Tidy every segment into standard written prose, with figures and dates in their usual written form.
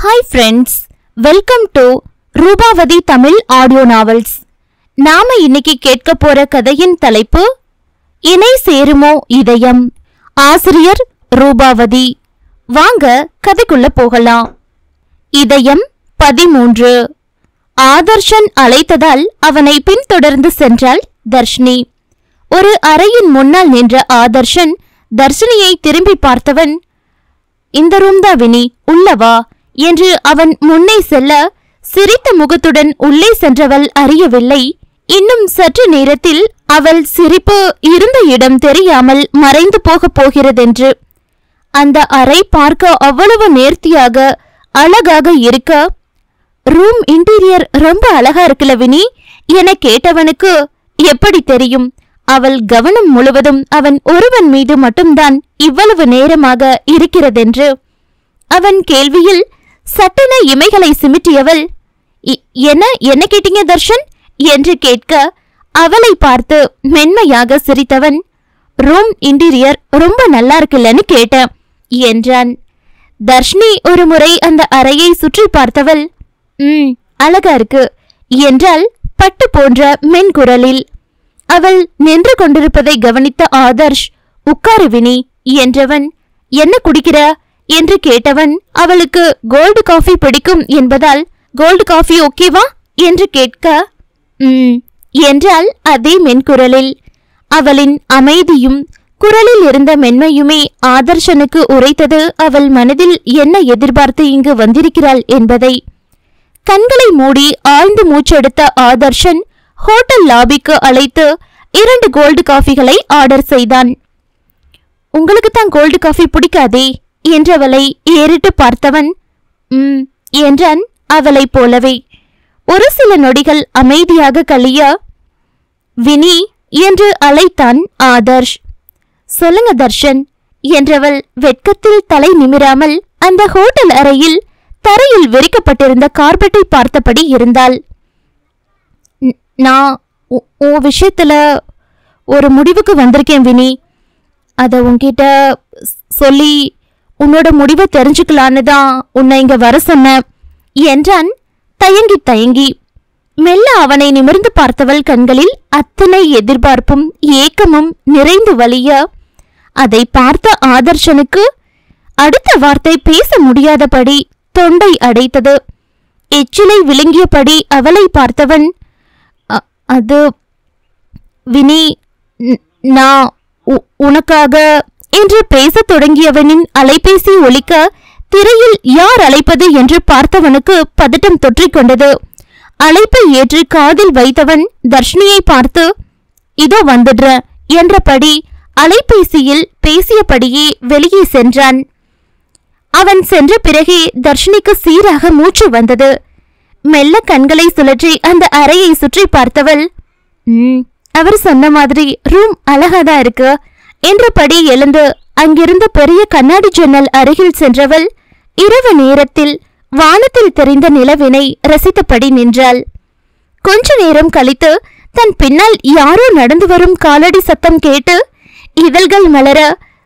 Hi friends, welcome to Rupavathi Tamil audio novels. நாம இன்னைக்கு கேட்க போற கதையின் தலைப்பு இணை சேருமோ இதயம். ஆசிரியர் ரூபாவதி. வாங்க கதைக்குள்ள போகலாம். இதயம் 13. ஆதர்ஷன் அழைத்ததால் அவனை பின்தொடர்ந்து சென்றாள் தர்ஷினி. ஒரு அறையின் முன்னால் நின்ற ஆதர்ஷன் தர்ஷினியை திரும்பி பார்த்தவன், இந்த ரூம் தான் வினி, உள்ளவா என்று அவன் முன்னே செல்ல, சிரித்த முகத்துடன் உள்ளே சென்றவள் அறியவில்லை, இன்னும் சற்று நேரத்தில் அவள் சிரிப்பு இருந்த இடம் தெரியாமல் மறைந்து போகப் போகிறதென்று. அந்த அறை பார்க்க அவ்வளவு நேர்த்தியாக அழகாக இருக்க, ரூம் இன்டீரியர் ரொம்ப அழகா இருக்குல்ல வினி என கேட்டவனுக்கு எப்படி தெரியும் அவள் கவனம் முழுவதும் அவன் ஒருவன் மீது மட்டும்தான் இவ்வளவு நேரமாக இருக்கிறதென்று. அவன் கேள்வியில் சட்டென இமைகளை சிமிட்டியவள், என்ன கேட்டீங்க தர்ஷன் என்று கேட்க, அவளை பார்த்து மென்மையாக சிரித்தவன், ரூம் இன்டீரியர் ரொம்ப நல்லா இருக்குல்லன்னு கேட்டேன் என்றான். தர்ஷினி ஒரு முறை அந்த அறையை சுற்றி பார்த்தவள், அழகா இருக்கு என்றால் பட்டு போன்ற மென்குரலில். அவள் நின்று கொண்டிருப்பதை கவனித்த ஆதர்ஷ், உட்காரு வினி என்றவன், என்ன குடிக்கிற என்று கேட்டவன், அவளுக்கு கோல்டு காஃபி பிடிக்கும் என்பதால் கோல்டு காஃபி ஓகேவா என்று கேட்க, என்றால் அதே மென்குரலில். அவளின் அமைதியும் குரலில் இருந்த மென்மையுமே ஆதர்ஷனுக்கு உரைத்தது அவள் மனதில் என்ன எதிர்பார்த்து இங்கு வந்திருக்கிறாள் என்பதை. கண்களை மூடி ஆழ்ந்து மூச்செடுத்த ஆதர்ஷன் ஹோட்டல் லாபிக்கு அழைத்து 2 கோல்டு காஃபிகளை ஆர்டர் செய்தான். உங்களுக்கு தான் கோல்டு காஃபி பிடிக்காதே என்றவளை ஏறிட்டு பார்த்தவன், என்றான் அவளை போலவே. ஒரு சில நொடிகள் அமைதியாக கழிய, வினி என்று அழைத்தான் ஆதர்ஷ். சொல்லுங்க தர்ஷன் என்றவள் வெட்கத்தில் தலை நிமிராமல் அந்த ஹோட்டல் அறையில் தரையில் விரிக்கப்பட்டிருந்த கார்பெட்டை பார்த்தபடி இருந்தாள். நான் உன் விஷயத்துல ஒரு முடிவுக்கு வந்திருக்கேன் வினி. அத உன்கிட்ட சொல்லி உன்னோட முடிவை தெரிஞ்சுக்கலான்னு தான் உன்னை இங்க வர சொன்ன என்றான் தயங்கி தயங்கி. மெல்ல அவனை நிமிர்ந்து பார்த்தவள் கண்களில் அத்தனை எதிர்பார்ப்பும் ஏக்கமும் நிறைந்து வழிய, அதை பார்த்த ஆதர்ஷனுக்கு அடுத்த வார்த்தை பேச முடியாதபடி தொண்டை அடைத்தது. எச்சிலை விழுங்கியபடி அவளை பார்த்தவன், அது வினி, நான் உனக்காக என்று பேசத் தொடங்கியவனின் அலைபேசி ஒலிக்க, திரையில் யார் அழைப்பது என்று பார்த்தவனுக்கு பதட்டம் தொற்றிக்கொண்டது. அழைப்பை ஏற்று காதில் வைத்தவன் தர்ஷினியை பார்த்து, இதோ வந்துடுற என்றபடி அலைபேசியில் பேசியபடியே வெளியே சென்றான். அவன் சென்ற பிறகே தர்ஷினிக்கு சீராக மூச்சு வந்தது. மெல்ல கண்களை சுழற்றி அந்த அறையை சுற்றி பார்த்தவள், அவர் சொன்ன மாதிரி ரூம் அழகாதான் இருக்கு என்றபடி எழுந்து அங்கிருந்த பெரிய கண்ணாடி ஜன்னல் அருகில் சென்றவள் இரவு நேரத்தில் வானத்தில் தெரிந்த நிலவினை ரசித்தபடி நின்றாள். கொஞ்ச நேரம் கழித்து தன் பின்னால் யாரோ நடந்து வரும் காலடி சத்தம் கேட்டு இதழ்கள் மலர,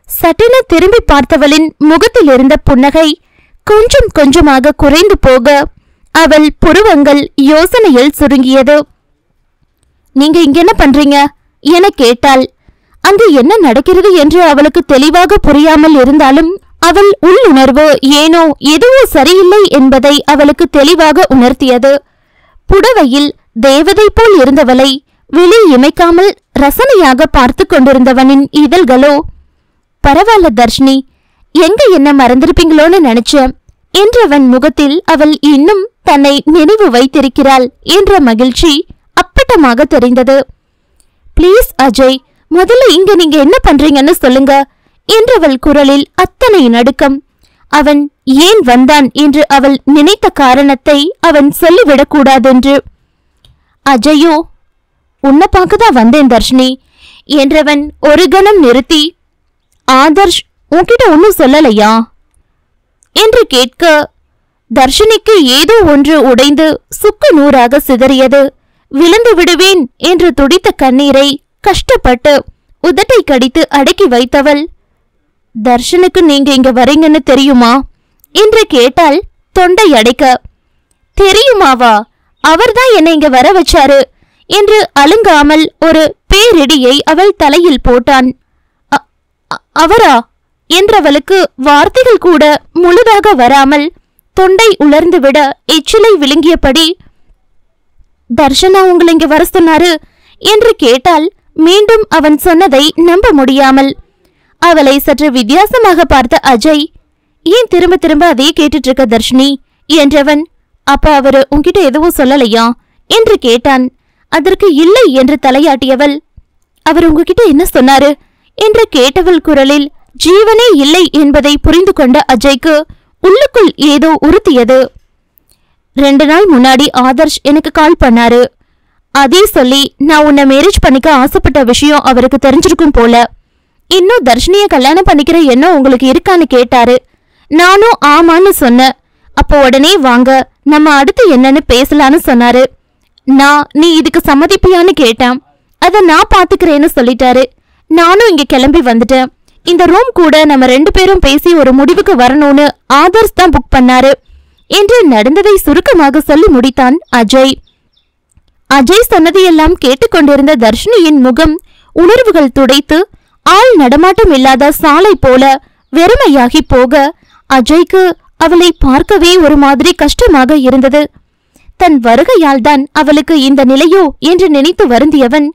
சட்டென திரும்பி பார்த்தவளின் முகத்தில் இருந்த புன்னகை கொஞ்சம் கொஞ்சமாக குறைந்து போக, அவள் புருவங்கள் யோசனையில் சுருங்கியது. நீங்க இங்க என்ன பண்றீங்க என கேட்டாள். அங்கு என்ன நடக்கிறது என்று அவளுக்கு தெளிவாக புரியாமல் இருந்தாலும் அவள் உள்ளுணர்வு ஏனோ எதுவோ சரியில்லை என்பதை அவளுக்கு தெளிவாக உணர்த்தியது. புடவையில் தேவதை போல் இருந்தவளை விழி இமைக்காமல் ரசனையாக பார்த்து கொண்டிருந்தவனின் இதழ்களோ, பரவாயில்ல தர்ஷினி, எங்க என்ன மறந்திருப்பீங்களோன்னு நினைச்சேன் என்றவன் முகத்தில் அவள் இன்னும் தன்னை நினைவு வைத்திருக்கிறாள் என்ற மகிழ்ச்சி அப்பட்டமாக தெரிந்தது. பிளீஸ் அஜய், முதல்ல இங்க நீங்க என்ன பண்றீங்கன்னு சொல்லுங்க என்றவள் குரலில் அத்தனை நடுக்கம். அவன் ஏன் வந்தான் என்று அவள் நினைத்த காரணத்தை அவன் சொல்லிவிடக்கூடாதென்று. அஜயோ, உன்னை பார்க்கதான் வந்தேன் தர்ஷினி என்றவன் ஒரு கணம் நிறுத்தி, ஆதர்ஷ் உன்கிட்ட ஒன்னும் சொல்லலையா என்று கேட்க, தர்ஷினிக்கு ஏதோ ஒன்று உடைந்து சுக்கு நூறாக சிதறியது. விழுந்து விடுவேன் என்று துடித்த கண்ணீரை கஷ்டப்பட்டு உதட்டை கடித்து அடக்கி வைத்தவள், தர்ஷனுக்கு நீங்க இங்க வரீங்கன்னு தெரியுமா என்று கேட்டாள் தொண்டை அடைக்க, தெரியுமாவா, அவர்தான் என்னை இங்க வர வச்சாரு என்று அலுங்காமல் ஒரு பேரிடியை அவள் தலையில் போட்டான். அவரா என்றவளுக்கு வார்த்தைகள் கூட முழுதாக வராமல் தொண்டை உலர்ந்துவிட எச்சிலை விழுங்கியபடி, தர்ஷனா உங்களை இங்க வர சொன்னாரு என்று கேட்டால் மீண்டும் அவன் சொன்னதை நம்ப முடியாமல். அவளை சற்று வித்தியாசமாக பார்த்த அஜய், ஏன் திரும்ப திரும்ப அதே கேட்டுட்டு இருக்க தர்ஷினி என்றவன், அப்ப அவரு உன்கிட்ட எதுவும் சொல்லலையா என்று கேட்டான். அதற்கு இல்லை என்று தலையாட்டியவள், அவர் உங்ககிட்ட என்ன சொன்னாரு என்று கேட்டவள் குரலில் ஜீவனே இல்லை என்பதை புரிந்து கொண்ட அஜய்க்கு உள்ளுக்குள் ஏதோ உறுத்தியது. 2 நாள் முன்னாடி ஆதர்ஷ் எனக்கு கால் பண்ணாரு. அதே சொல்லி நான் உன்னை மேரேஜ் பண்ணிக்க ஆசைப்பட்ட விஷயம் அவருக்கு தெரிஞ்சிருக்கும் போல. இன்னும் தர்ஷினிய கல்யாணம் பண்ணிக்கிற எண்ணம் உங்களுக்கு இருக்கான்னு கேட்டாரு. நானும் ஆமான்னு சொன்னேன். அப்போ உடனே வாங்க, நம்ம அடுத்து என்னன்னு பேசலான்னு சொன்னாரு. நீ இதுக்கு சம்மதிப்பியான்னு கேட்டேன். அத நான் பாத்துக்கிறேன்னு சொல்லிட்டாரு. நானும் இங்க கிளம்பி வந்துட்டேன். இந்த ரூம் கூட நம்ம 2 பேரும் பேசி ஒரு முடிவுக்கு வரணும்னு ஆதர்ஷ் தான் புக் பண்ணாரு என்று நடந்ததை சுருக்கமாக சொல்லி முடித்தான் அஜய். அஜய் சொன்னதையெல்லாம் கேட்டுக்கொண்டிருந்த தர்ஷினியின் முகம் உணர்வுகள் துடைத்து ஆள் நடமாட்டம் இல்லாத சாலை போல வெறுமையாகி போக அஜய்க்கு அவளை பார்க்கவே ஒரு மாதிரி கஷ்டமாக இருந்தது. தன் வருகையால் தான் அவளுக்கு இந்த நிலையோ என்று நினைத்து வருந்தியவன்,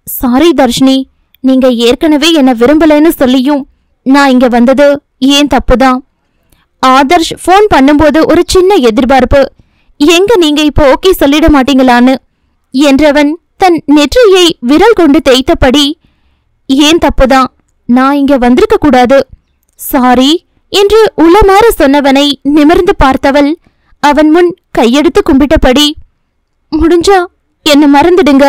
சாரி தர்ஷினி, நீங்க ஏற்கனவே என்ன விரும்பலன்னு சொல்லியும் நான் இங்க வந்தது ஏன் தப்புதான். ஆதர்ஷ் போன் பண்ணும்போது ஒரு சின்ன எதிர்பார்ப்பு, எங்க நீங்க இப்போ ஓகே சொல்லிட மாட்டீங்களான்னு என்றவன் தன் நெற்றியை விரல் கொண்டு தேய்த்தபடி, ஏன் தப்புதான், நான் இங்க வந்திருக்க கூடாது, சாரி என்று உளமாற சொன்னவனை நிமிர்ந்து பார்த்தவள் அவன் முன் கையெடுத்து கும்பிட்டபடி, முடிஞ்சா என்ன மறந்துடுங்க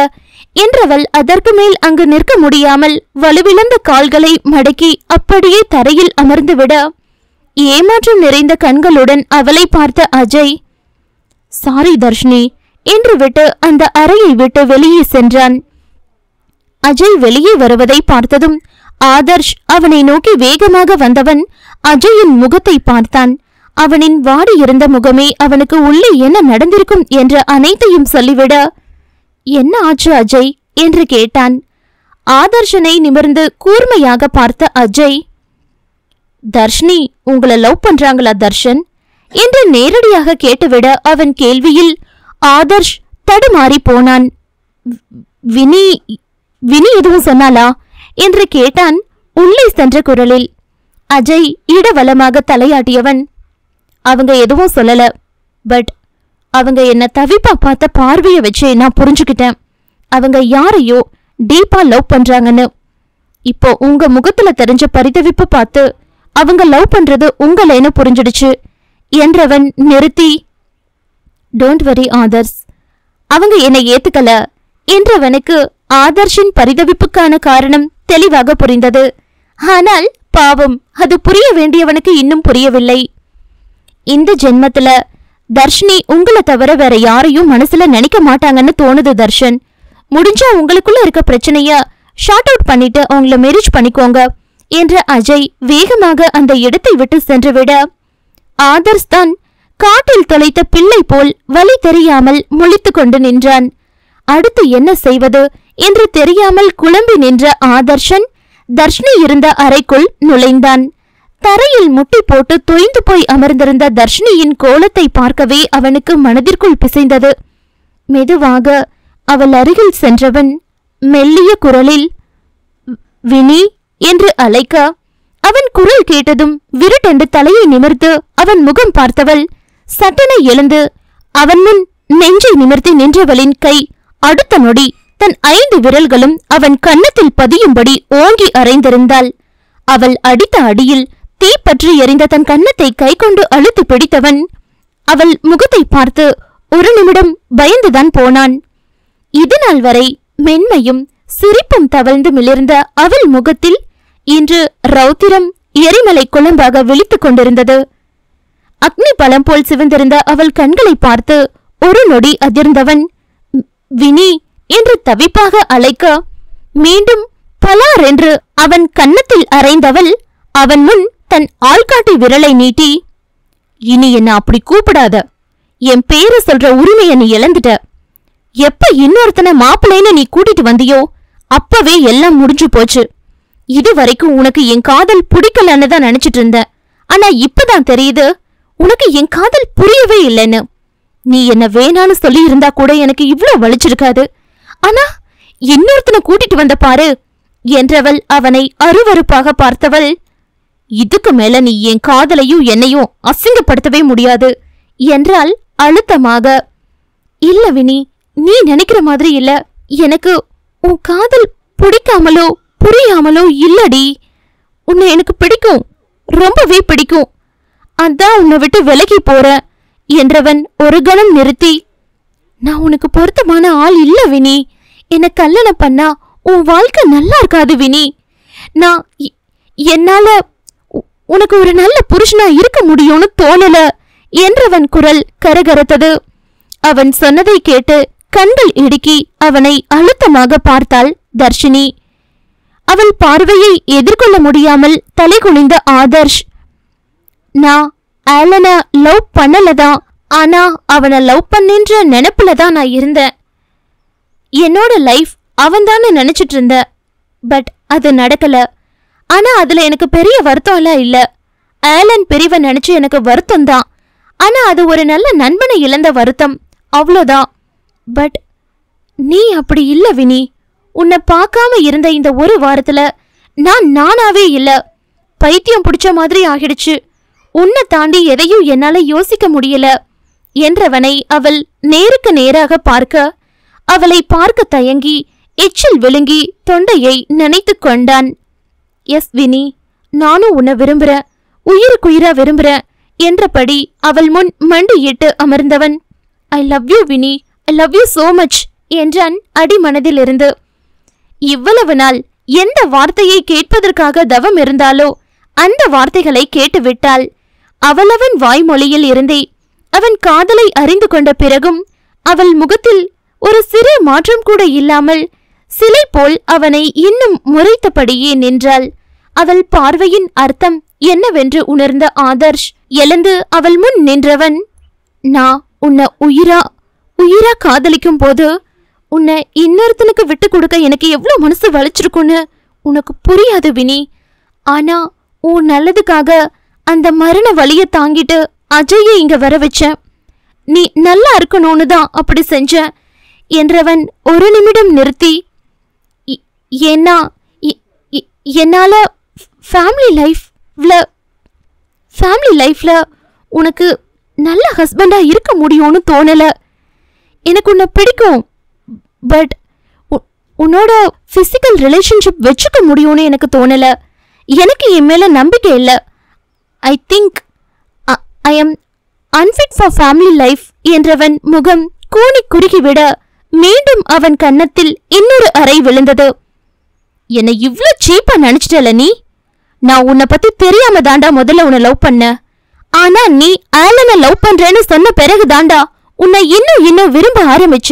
என்றவள் அதற்கு மேல் அங்கு நிற்க முடியாமல் வலுவிழந்த கால்களை மடக்கி அப்படியே தரையில் அமர்ந்துவிட ஏமாற்றம் நிறைந்த கண்களுடன் அவளை பார்த்த அஜய், சாரி தர்ஷினி என்று விட்டு அந்த அறையை விட்டு வெளியே சென்றான். அஜய் வெளியே வருவதை பார்த்ததும் ஆதர்ஷ் அவனை நோக்கி வேகமாக வந்தவன் அஜயின் முகத்தை பார்த்தான். அவனின் வாடியிருந்த முகமே அவனுக்கு உள்ளே என்ன நடந்திருக்கும் என்ற அனைத்தையும் சொல்லிவிட, என்ன ஆச்சு அஜய் என்று கேட்டான். ஆதர்ஷனை நிமிர்ந்து கூர்மையாக பார்த்த அஜய், தர்ஷினி உங்களை லவ் பண்றாங்களா தர்ஷன் என்று நேரடியாக கேட்டுவிட அவன் கேள்வியில் ஆதர்ஷ் தடுமாறி போனான். வினி வினி எதுவும் சொன்னாலா என்று கேட்டான் உள்ளே சென்ற குரலில். அஜய் இடவலமாக தலையாட்டியவன், அவங்க எதுவும் சொல்லல, பட் அவங்க என்ன தவிப்பா பார்த்த பார்வையை வச்சு நான் புரிஞ்சுக்கிட்டேன் அவங்க யாரையோ டீப்பா லவ் பண்றாங்கன்னு. இப்போ உங்க முகத்துல தெரிஞ்ச பரிதவிப்பு பார்த்து அவங்க லவ் பண்றது உங்களேன்னு புரிஞ்சிடுச்சு என்றவன் நிறுத்தி, டோன்ட் வரி ஆதர்ஷ், அவங்க என்னை ஏத்துக்கல என்றவனுக்கு ஆதர்ஷின் பரிதவிப்புக்கான காரணம் தெளிவாக புரிந்தது. ஆனால் பாவம், அது புரிய வேண்டியவனுக்கு இன்னும் புரியவில்லை. இந்த ஜென்மத்துல தர்ஷினி உங்களை தவிர வேற யாரையும் மனசுல நினைக்க மாட்டாங்கன்னு தோணுது தர்ஷன். முடிஞ்சா உங்களுக்குள்ள இருக்க பிரச்சனைய ஷார்ட் அவுட் பண்ணிட்டு அவங்கள மேரேஜ் பண்ணிக்கோங்க என்ற அஜய் வேகமாக அந்த இடத்தை விட்டு சென்றுவிட ஆதர்ஷ் தான் காட்டில் தொலைத்த பிள்ளை போல் வழி தெரியாமல் முழித்து கொண்டு நின்றான். அடுத்து என்ன செய்வது என்று தெரியாமல் குழம்பி நின்ற ஆதர்ஷன் தர்ஷினி இருந்த அறைக்குள் நுழைந்தான். தரையில் முட்டி போட்டு தொய்ந்து போய் அமர்ந்திருந்த தர்ஷினியின் கோலத்தை பார்க்கவே அவனுக்கு மனதிற்குள் பிசைந்தது. மெதுவாக அவள் அருகில் சென்றவன் மெல்லிய குரலில் வினி என்று அழைக்க அவன் குரல் கேட்டதும் விருட்டென்று தலையை நிமிர்த்து அவன் முகம் பார்த்தவள் சட்டென எழுந்து அவன் முன் நெஞ்சை நிமிர்த்தி நின்றவளின் கை அடுத்த நொடி தன் 5 விரல்களும் அவன் கன்னத்தில் பதியும்படி ஓங்கி அறைந்திருந்தாள். அவள் அடித்த அடியில் தீப்பற்றி எரிந்த தன் கன்னத்தை கை கொண்டு அழுத்தி பிடித்தவன் அவள் முகத்தை பார்த்து ஒரு நிமிடம் பயந்துதான் போனான். இதுநாள் வரை மென்மையும் சிரிப்பும் தவழ்ந்து மிளிர்ந்த அவள் முகத்தில் இன்று ரௌத்திரம் எரிமலை குழம்பாக விழித்துக் கொண்டிருந்தது. அக்னி பலம் போல் சிவந்திருந்த அவள் கண்களை பார்த்து ஒரு நொடி அதிர்ந்தவன் வினி என்று தவிப்பாக அழைக்க மீண்டும் பலார் என்று அவன் கன்னத்தில் அறைந்தவள் அவன் முன் தன் ஆள்காட்டி விரலை நீட்டி, இனி என்ன அப்படி கூப்பிடாத. என் பேரை சொல்ற உரிமைய நீ இழந்துட்ட. எப்ப இன்னொருத்தனை மாப்பிள்ளைன்னு நீ கூட்டிட்டு வந்தியோ அப்பவே எல்லாம் முடிஞ்சு போச்சு. இது வரைக்கும் உனக்கு என் காதல் பிடிக்கலன்னு தான் நினைச்சிட்டு இருந்த. ஆனா இப்பதான் தெரியுது உனக்கு என் காதல் புரியவே இல்லைன்னு. நீ என்ன வேணான்னு சொல்லி இருந்தா கூட எனக்கு இவ்ளோ வலிச்சிருக்காது. ஆனா இன்னொருத்தனை கூட்டிட்டு வந்த பாரு என்றவள் அவனை அருவருப்பாக பார்த்தவள், இதுக்கு மேல நீ என் காதலையும் என்னையும் அசிங்கப்படுத்தவே முடியாது என்றால் அழுத்தமாக. இல்ல வினி, நீ நினைக்கிற மாதிரி இல்ல. எனக்கு உன் காதல் பிடிக்காமலோ புரியாமலோ இல்லடி. உன்னை எனக்கு பிடிக்கும், ரொம்பவே பிடிக்கும். அதான் உன்னை விட்டு விலகி போற என்றவன் ஒரு கணம் நிறுத்தி, நான் உனக்கு பொருத்தமான ஆள் இல்ல வினி. என்ன கல்யாணம் பண்ணா உன் வாழ்க்கை நல்லா இருக்காது வினி. நான் என்னால உனக்கு ஒரு நல்ல புருஷனா இருக்க முடியும்னு தோணல என்றவன் குரல் கரகரத்தது. அவன் சொன்னதை கேட்டு கண்கள் இடுக்கி அவனை அழுத்தமாக பார்த்தாள் தர்ஷினி. அவள் பார்வையை எதிர்கொள்ள முடியாமல் தலை குனிந்த ஆதர்ஷ், நான் ஆலனை லவ் பண்ணலதான், ஆனா அவனை லவ் பண்ணின்ற நினைப்புலதான் நான் இருந்தேன். என்னோட லைஃப் அவன்தான்னு நினைச்சிட்டு இருந்த. பட் அது நடக்கல. ஆனா அதுல எனக்கு பெரிய வருத்தம் எல்லாம் இல்ல. ஆலன் பிரிவை நினைச்சு எனக்கு வருத்தம் தான். ஆனா அது ஒரு நல்ல நண்பனை இழந்த வருத்தம், அவ்வளோதான். பட் நீ அப்படி இல்ல வினி. உன்னை பார்க்காம இருந்த இந்த ஒரு வாரத்துல நான் நானாவே இல்ல. பைத்தியம் பிடிச்ச மாதிரி ஆகிடுச்சு. உன்னை தாண்டி எதையும் என்னால யோசிக்க முடியல என்றவனை அவள் நேருக்கு நேராக பார்க்க, அவளை பார்க்க தயங்கி எச்சில் விழுங்கி தொண்டையை நினைத்து கொண்டான். எஸ் வினி, நானும் உன்னை விரும்புறேன், உயிருக்குயிரா விரும்புறேன் என்றபடி அவள் முன் மண்டியிட்டு அமர்ந்தவன், I love you Vini, I love you so much என்றான் அடிமனதிலிருந்து. இவ்வளவு நாள் எந்த வார்த்தையை கேட்பதற்காக தவம் இருந்தாலோ அந்த வார்த்தைகளை கேட்டுவிட்டாள். அவளவன் வாய்மொழியில் இருந்தே அவன் காதலை அறிந்து கொண்ட பிறகும் அவள் முகத்தில் ஒரு சிறு மாற்றம் கூட இல்லாமல் சிலை போல் அவனை இன்னும் முறைத்தபடியே நின்றாள். அவள் பார்வையின் அர்த்தம் என்னவென்று உணர்ந்த ஆதர்ஷ் எழுந்து அவள் முன் நின்றவன், நான் உன்னை உயிரா உயிரா காதலிக்கும் போது உன்னை இன்னொருத்தனுக்கு விட்டு கொடுக்க எனக்கு எவ்வளவு மனசு வலிச்சிருக்குன்னு உனக்கு புரியாது வினி. ஆனா உன் நல்லதுக்காக அந்த மரண வலிய தாங்கிட்டு அஜயை இங்க வர வச்சேன். நீ நல்லா இருக்கணும்னு தான் அப்படி செஞ்ச என்றவன் ஒரு நிமிடம் நிறுத்தி, ஏன்னா என்னால ஃபேமிலி லைஃப்ல உனக்கு நல்ல ஹஸ்பண்டா இருக்க முடியும்னு தோணல. எனக்கு உன்னை பிடிக்கும், பட் உன்னோட பிசிக்கல் ரிலேஷன்ஷிப் வச்சுக்க முடியும்னு எனக்கு தோணல. எனக்கு என் மேல நம்பிக்கை இல்லை. I think I am unfit for family life என்றவன் முகம் கூனி குறுகிவிட மீண்டும் அவன் கன்னத்தில் இன்னொரு அறை விழுந்தது. என்னை இவ்ளோ சீப்பா நினைச்சிட்டல நீ? நான் உன்னை பத்தி தெரியாம தாண்டா முதல்ல உன்னை லவ் பண்ண. ஆனா நீ ஆலனை லவ் பண்றேன்னு சொன்ன பிறகு தாண்டா உன்னை இன்னும் விரும்ப ஆரம்பிச்ச.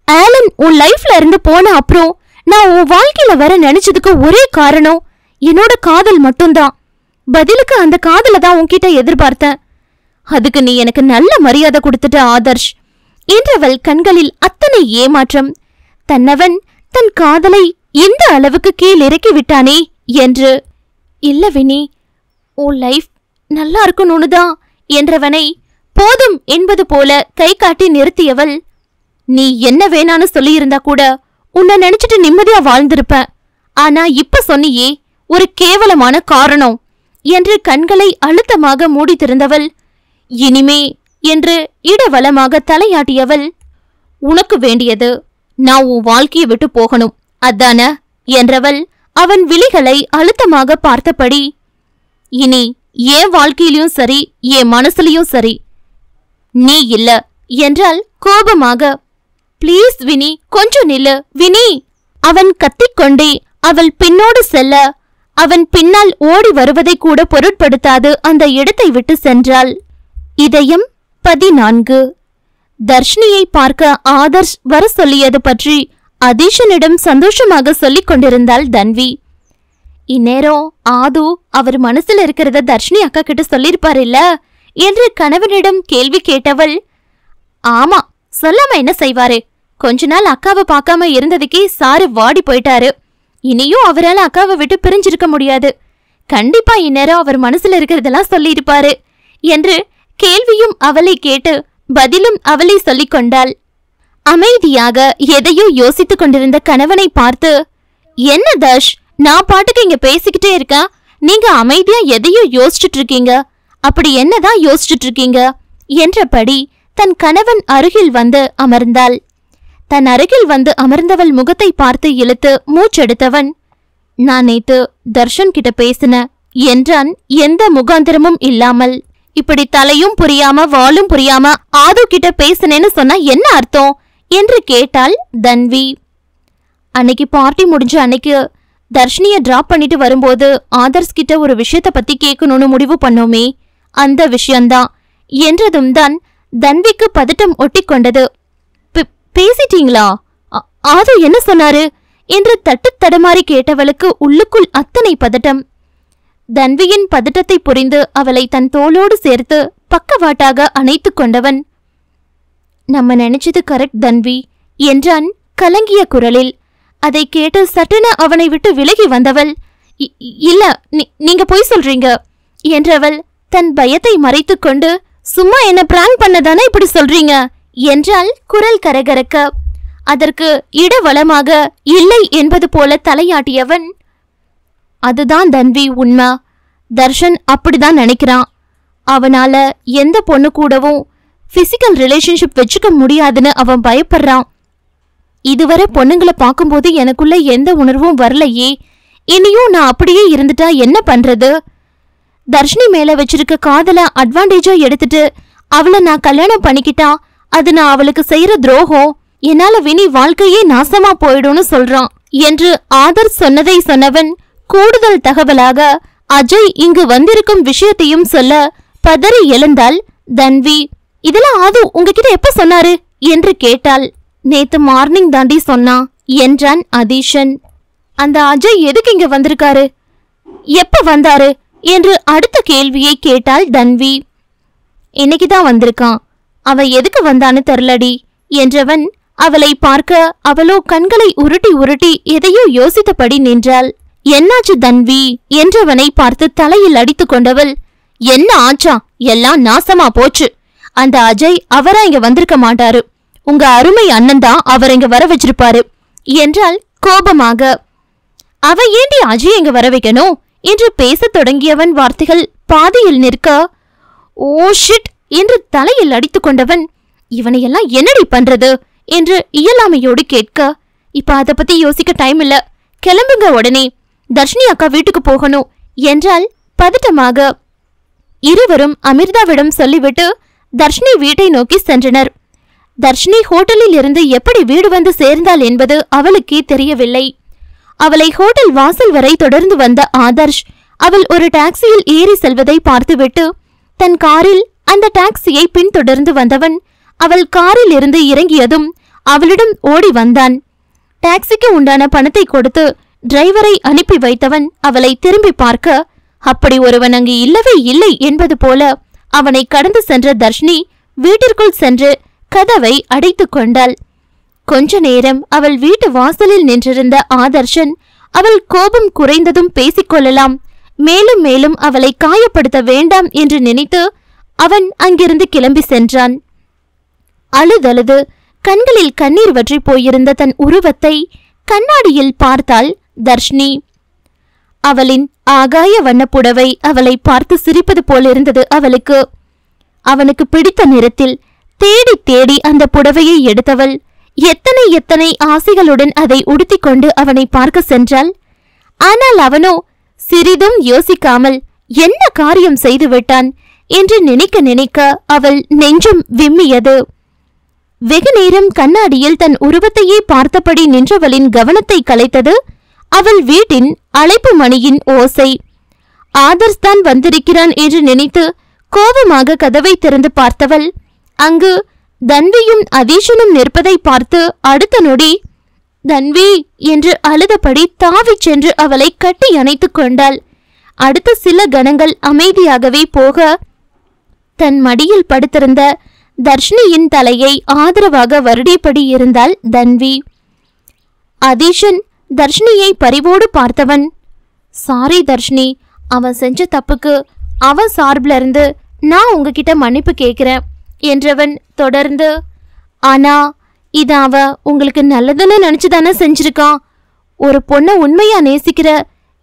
ஆலன் உன் லைஃப்ல இருந்து போன அப்புறம் நான் உன் வாழ்க்கையில வர நினைச்சதுக்கு ஒரே காரணம் என்னோட காதல் மட்டும்தான். பதிலுக்கு அந்த காதலை தான் உன்கிட்ட எதிர்பார்த்தேன். அதுக்கு நீ எனக்கு நல்ல மரியாதை கொடுத்துட்ட ஆதர்ஷ் என்றவள் கண்களில் அத்தனை ஏமாற்றம். தன்னவன் தன் காதலை இந்த அளவுக்கு கீழ் இறக்கி விட்டானே என்று. இல்ல வினி, உன் லைஃப் நல்லா இருக்கணும்னு தான் என்றவனை போதும் என்பது போல கை காட்டி நிறுத்தியவள், நீ என்ன வேணான்னு சொல்லியிருந்தா கூட உன்னை நினைச்சிட்டு நிம்மதியா வாழ்ந்திருப்பேன். ஆனா இப்ப சொன்னியே ஒரு கேவலமான காரணம் என்று கண்களை அழுத்தமாக மூடி திறந்தவள், இனிமே என்று இடவலமாக தலையாட்டியவள், உனக்கு வேண்டியது நான் உன் வாழ்க்கையை விட்டு போகணும் அதான என்றவள் அவன் விழிகளை அழுத்தமாக பார்த்தபடி, இனி என் வாழ்க்கையிலும் சரி என் மனசுலயும் சரி நீ இல்ல என்றால் கோபமாக. ப்ளீஸ் வினி, கொஞ்சம் நில்லு வினி. அவன் கத்திக்கொண்டே அவள் பின்னோடு செல்ல அவன் பின்னால் ஓடி வருவதை கூட பொருட்படுத்தாது அந்த இடத்தை விட்டு சென்றாள். இதயம் 14. தர்ஷினியை பார்க்க ஆதர்ஷ் வர சொல்லியது பற்றி அதீஷனிடம் சந்தோஷமாக சொல்லிக் கொண்டிருந்தாள் தன்வி. இந்நேரம் ஆது அவர் மனசுல இருக்கிறத தர்ஷினி அக்கா கிட்ட சொல்லிருப்பாரு இல்ல என்று கணவனிடம் கேள்வி கேட்டவள், ஆமா, சொல்லாம என்ன செய்வாரு? கொஞ்ச நாள் அக்காவை பார்க்காம இருந்ததுக்கே சாரு வாடி போயிட்டாரு. இனியும் அவரால் அக்காவை விட்டு பிரிஞ்சிருக்க முடியாது. கண்டிப்பா இந்நேரம் அவர் மனசுல இருக்கிறதெல்லாம் சொல்லியிருப்பாரு என்று கேள்வியும் அவளை கேட்டு பதிலும் அவளை சொல்லிக் கொண்டாள். அமைதியாக எதையோ யோசித்துக் கொண்டிருந்த கணவனை பார்த்து, என்ன தர்ஷ், நான் பாட்டுக்கு இங்க பேசிக்கிட்டே இருக்கேன், நீங்க அமைதியா எதையோ யோசிச்சுட்டு இருக்கீங்க, அப்படி என்னதான் யோசிச்சுட்டு இருக்கீங்க என்றபடி தன் கணவன் அருகில் வந்து அமர்ந்தாள். தன் அருகில் வந்து அமர்ந்தவள் முகத்தை பார்த்து இழுத்து மூச்செடுத்தவன், நான் நேத்து தர்ஷன் கிட்ட பேசின என்றான் எந்த முகாந்திரமும் இல்லாமல். இப்படி தலையும் புரியாம வாலும் புரியாம ஆது கிட்ட பேசினேன்னு சொன்னா என்ன அர்த்தம் என்று கேட்டாள் தன்வி. அன்னைக்கு பார்ட்டி முடிஞ்ச அன்னைக்கு தர்ஷினிய டிராப் பண்ணிட்டு வரும்போது ஆதர்ஸ் கிட்ட ஒரு விஷயத்த பத்தி கேட்கணும்னு முடிவு பண்ணோமே, அந்த விஷயம்தான் என்றதும் தான் தன்விக்கு பதட்டம் ஒட்டி கொண்டது. பேசிட்டீங்களா? ஆது என்ன சொன்னாரு என்று தட்டு தடமாறி கேட்டவளுக்கு உள்ளுக்குள் அத்தனை பதட்டம். தன்வியின் பதட்டத்தை புரிந்து அவளை தன் தோளோடு சேர்த்து பக்கவாட்டாக அணைத்து கொண்டவன், நம்ம நினைச்சது கரெக்ட் தன்வி என்றான் கலங்கிய குரலில். அதை கேட்டு சட்டென அவனை விட்டு விலகி வந்தவள், இல்ல, நீங்க போய் சொல்றீங்க என்றவள் தன் பயத்தை மறைத்து கொண்டு, சும்மா என்ன பிராங்க் பண்ணதானே இப்படி சொல்றீங்க என்றால் குரல் கரகரக்க. அதற்கு இடவளமாக இல்லை என்பது போல தலையாட்டியவன், அதுதான் தன்வி உண்மை. தர்ஷன் அப்படிதான் நினைக்கிறான். அவனால எந்த பொண்ணு கூடவும் பிசிக்கல் ரிலேஷன்ஷிப் வச்சுக்க முடியாதுன்னு அவன் பயப்படுறான். இதுவரை பொண்ணுங்களை பார்க்கும்போது எனக்குள்ள எந்த உணர்வும் வரலையே, இனியும் நான் அப்படியே இருந்துட்டா என்ன பண்றது? தர்ஷினி மேல வச்சிருக்க காதல அட்வான்டேஜா எடுத்துட்டு அவளை நான் கல்யாணம் பண்ணிக்கிட்டா அது நான் அவளுக்கு செய்யற துரோகம். என்னால வினி வாழ்க்கையே நாசமா போயிடும்னு சொல்றான் என்று ஆதர் சொன்னதை சொன்னவன் கூடுதல் தகவலாக அஜய் இங்கு வந்திருக்கும் விஷயத்தையும் சொல்ல பதறி எழுந்தாள் தன்வி. இதெல்லாம் ஆது உங்ககிட்ட எப்ப சொன்னாரு என்று கேட்டாள். நேத்து மார்னிங் தாண்டி சொன்னான் என்றான் அதீஷன். அந்த அஜய் எதுக்கு இங்க வந்திருக்காரு, எப்ப வந்தாரு என்று அடுத்த கேள்வியை கேட்டாள் தன்வி. இன்னைக்குதான் வந்திருக்கான், அவன் எதுக்கு வந்தான்னு தெரியலடி என்றவன் அவளை பார்க்க அவளோ கண்களை உருட்டி உருட்டி எதையோ யோசித்தபடி நின்றாள். என்னாச்சு தன்வி என்றவனை பார்த்து தலையில் அடித்து கொண்டவள், என்ன ஆச்சா, எல்லாம் நாசமா போச்சு. அந்த அஜய் அவரா இங்க வந்திருக்க மாட்டாரு, உங்க அருமை அண்ணன் தான் அவர் இங்க வர வச்சிருப்பாரு என்றால் கோபமாக. அவ ஏண்டி அஜய் இங்க வர வைக்கணும் என்று பேசத் தொடங்கியவன் வார்த்தைகள் பாதியில் நிற்க, ஓ ஷிட் என்று தலையில் அடித்து கொண்டவன், இவனையெல்லாம் என்னடி பண்றது என்று இயலாமையோடு கேட்க, இப்ப அத பத்தி யோசிக்க டைம் இல்ல, கிளம்புங்க உடனே, தர்ஷினி அக்கா வீட்டுக்கு போகணும் என்றால் பதட்டமாக. இருவரும் அமிர்தாவிடம் சொல்லிவிட்டு தர்ஷினி வீட்டை நோக்கி சென்றனர். தர்ஷினி ஹோட்டலில் இருந்து எப்படி வீடு வந்து சேர்ந்தாள் என்பது அவளுக்கே தெரியவில்லை. அவளை ஹோட்டல் வாசல் வரை தொடர்ந்து வந்த ஆதர்ஷ் அவள் ஒரு டாக்ஸியில் ஏறி செல்வதை பார்த்துவிட்டு தன் காரில் அந்த டாக்ஸியை பின்தொடர்ந்து வந்தவன் அவள் காரில் இருந்து இறங்கியதும் அவளிடம் ஓடி வந்தான். டாக்ஸிக்கு உண்டான பணத்தை கொடுத்து டிரைவரை அனுப்பி வைத்தவன் அவளை திரும்பி பார்க்க, அப்படி ஒருவன் அங்கு இல்லவே இல்லை என்பது போல அவனை கடந்து சென்ற தர்ஷினி வீட்டிற்குள் சென்று கதவை அடைத்துக் கொண்டாள். கொஞ்ச நேரம் அவள் வீட்டு வாசலில் நின்றிருந்த ஆதர்ஷன் அவள் கோபம் குறைந்ததும் பேசிக்கொள்ளலாம், மேலும் மேலும் அவளை காயப்படுத்த வேண்டாம் என்று நினைத்து அவன் அங்கிருந்து கிளம்பி சென்றான். அழுதழுது கண்களில் கண்ணீர் வற்றி போயிருந்த தன் உருவத்தை கண்ணாடியில் பார்த்தாள் தர்ஷினி. அவளின் ஆகாய வண்ண புடவை அவளை பார்த்து சிரிப்பது போலிருந்தது அவளுக்கு. அவனுக்கு பிடித்த நிறத்தில் தேடி தேடி அந்த புடவையை எடுத்தவள் எத்தனை எத்தனை ஆசைகளுடன் அதை உடுத்திக்கொண்டு அவனை பார்க்க சென்றாள். ஆனால் அவனோ சிறிதும் யோசிக்காமல் என்ன காரியம் செய்துவிட்டான் என்று நினைக்க நினைக்க அவள் நெஞ்சம் விம்மியது. வெகு நேரம் கண்ணாடியில் தன் உருவத்தையே பார்த்தபடி நின்றவளின் கவனத்தை கலைத்தது அவள் வீட்டின் அழைப்பு மணியின் ஓசை. ஆதர்ஸ் தான் வந்திருக்கிறான் என்று நினைத்து கோபமாக கதவை திறந்து பார்த்தவள் அங்கு தன்வியும் அதீஷனும் நிற்பதை பார்த்து அடுத்த நொடி தன்வி என்று அழுதபடி தாவிச் சென்று அவளை கட்டி அணைத்துக் கொண்டாள். அடுத்த சில கணங்கள் அமைதியாகவே போக தன் மடியில் படுத்திருந்த தர்ஷினியின் தலையை ஆதரவாக வருடியபடி இருந்தாள் தன்வி. அதீஷன் தர்ஷினியை பரிவோடு பார்த்தவன், சாரி தர்ஷினி, அவன் செஞ்ச தப்புக்கு அவன் சார்பில் இருந்து நான் உங்ககிட்ட மன்னிப்பு கேட்கிறேன் என்றவன் தொடர்ந்து, ஆனா இது அவ உங்களுக்கு நல்லதுன்னு நினைச்சுதானே செஞ்சிருக்கான். ஒரு பொண்ணை உண்மையா நேசிக்கிற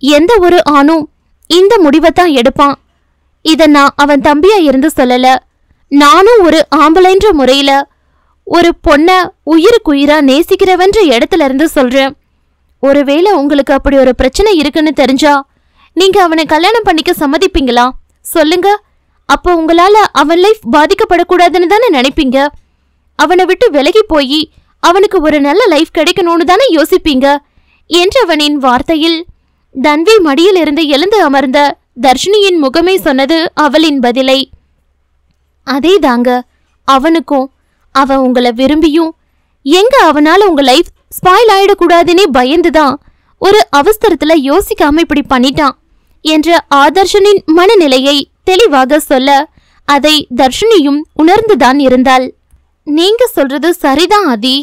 எந்த ஒரு ஆணும் இந்த முடிவைத்தான் எடுப்பான். இத நான் அவன் தம்பியா இருந்து சொல்லல, நானும் ஒரு ஆம்பளைன்ற முறையில ஒரு பொண்ணை உயிருக்குயிரா நேசிக்கிறவன்ற இடத்துல இருந்து சொல்றேன். ஒருவேளை உங்களுக்கு அப்படி ஒரு பிரச்சனை இருக்குன்னு தெரிஞ்சா நீங்க அவனை கல்யாணம் பண்ணிக்க சம்மதிப்பீங்களா சொல்லுங்க? அப்போ உங்களால அவன் லைஃப் பாதிக்கப்படக்கூடாதுன்னு தானே நினைப்பீங்க. அவனை விட்டு விலகி போய் அவனுக்கு ஒரு நல்ல லைஃப் கிடைக்கணும்னு தானே யோசிப்பீங்க என்றவனின் வார்த்தையில் தன்வி மடியில் இருந்து எழுந்து அமர்ந்த தர்ஷினியின் முகமே சொன்னது அவளின் பதிலை. அதேதாங்க அவனுக்கும். அவன் உங்களை விரும்பியும் எங்க அவனால உங்க லைஃப் ஸ்பாயில் ஆயிடக்கூடாதுன்னே பயந்துதான் ஒரு அவசரத்துல யோசிக்காம இப்படி பண்ணிட்டான் என்ற ஆதர்ஷனின் மனநிலையை தெளிவாக சொல்ல அதை தர்ஷினியும் உணர்ந்துதான் இருந்தாள். நீங்க சொல்றது சரிதான் ஆதி.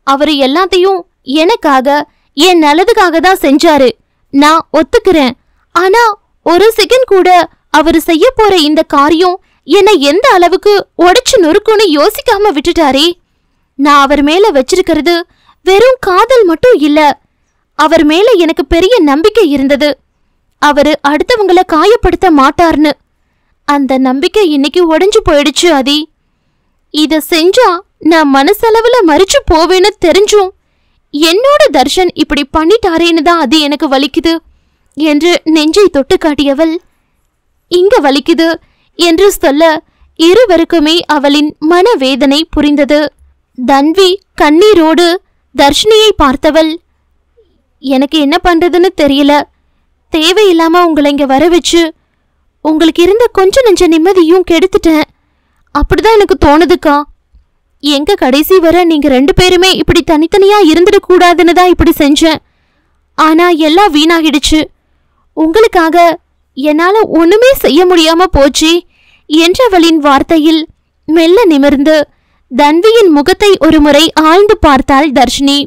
அவரு எல்லாத்தையும் எனக்காக என் நல்லதுக்காக தான் செஞ்சாரு, நான் ஒத்துக்கிறேன். ஆனா ஒரு செகண்ட் கூட அவரு செய்ய போற இந்த காரியம் என்னை எந்த அளவுக்கு உடைச்சு நொறுக்குன்னு யோசிக்காம விட்டுட்டாரே. நான் அவர் மேல வச்சிருக்கிறது வெறும் காதல் மட்டும் இல்ல, அவர் மேல எனக்கு பெரிய நம்பிக்கை இருந்தது. அவரு அடுத்தவங்களை காயப்படுத்த மாட்டார்னு. அந்த நம்பிக்கை இன்னைக்கு உடைஞ்சு போயிடுச்சு ஆதி. இத செஞ்சா நான் மனசளவுல மறிச்சு போவேன்னு தெரிஞ்சும் என்னோட தர்ஷன் இப்படி பண்ணிட்டாரேன்னு தான் அது எனக்கு வலிக்குது என்று நெஞ்சை தொட்டு காட்டியவள், இங்க வலிக்குது என்று சொல்ல இருவருக்குமே அவளின் மனவேதனை புரிந்தது. தன்வி கண்ணீரோடு தர்ஷினியை பார்த்தவள், எனக்கு என்ன பண்றதுன்னு தெரியல. தேவையில்லாம உங்களை இங்க வர வச்சு உங்களுக்கு இருந்த கொஞ்சம் நெஞ்ச நிம்மதியும் கெடுத்துட்டேன். அப்படிதான் எனக்கு தோணுதுக்கா. எங்க கடைசி வர நீங்க 2 பேருமே இப்படி தனித்தனியா இருந்துடக்கூடாதுன்னு தான் இப்படி செஞ்சேன். ஆனா எல்லாம் வீணாகிடுச்சு. உங்களுக்காக என்னால ஒண்ணுமே செய்ய முடியாம போச்சு என்றவளின் வார்த்தையில் மெல்ல நிமிர்ந்து தன்வியின் முகத்தை ஒரு முறை ஆழ்ந்து பார்த்தாள் தர்ஷினி.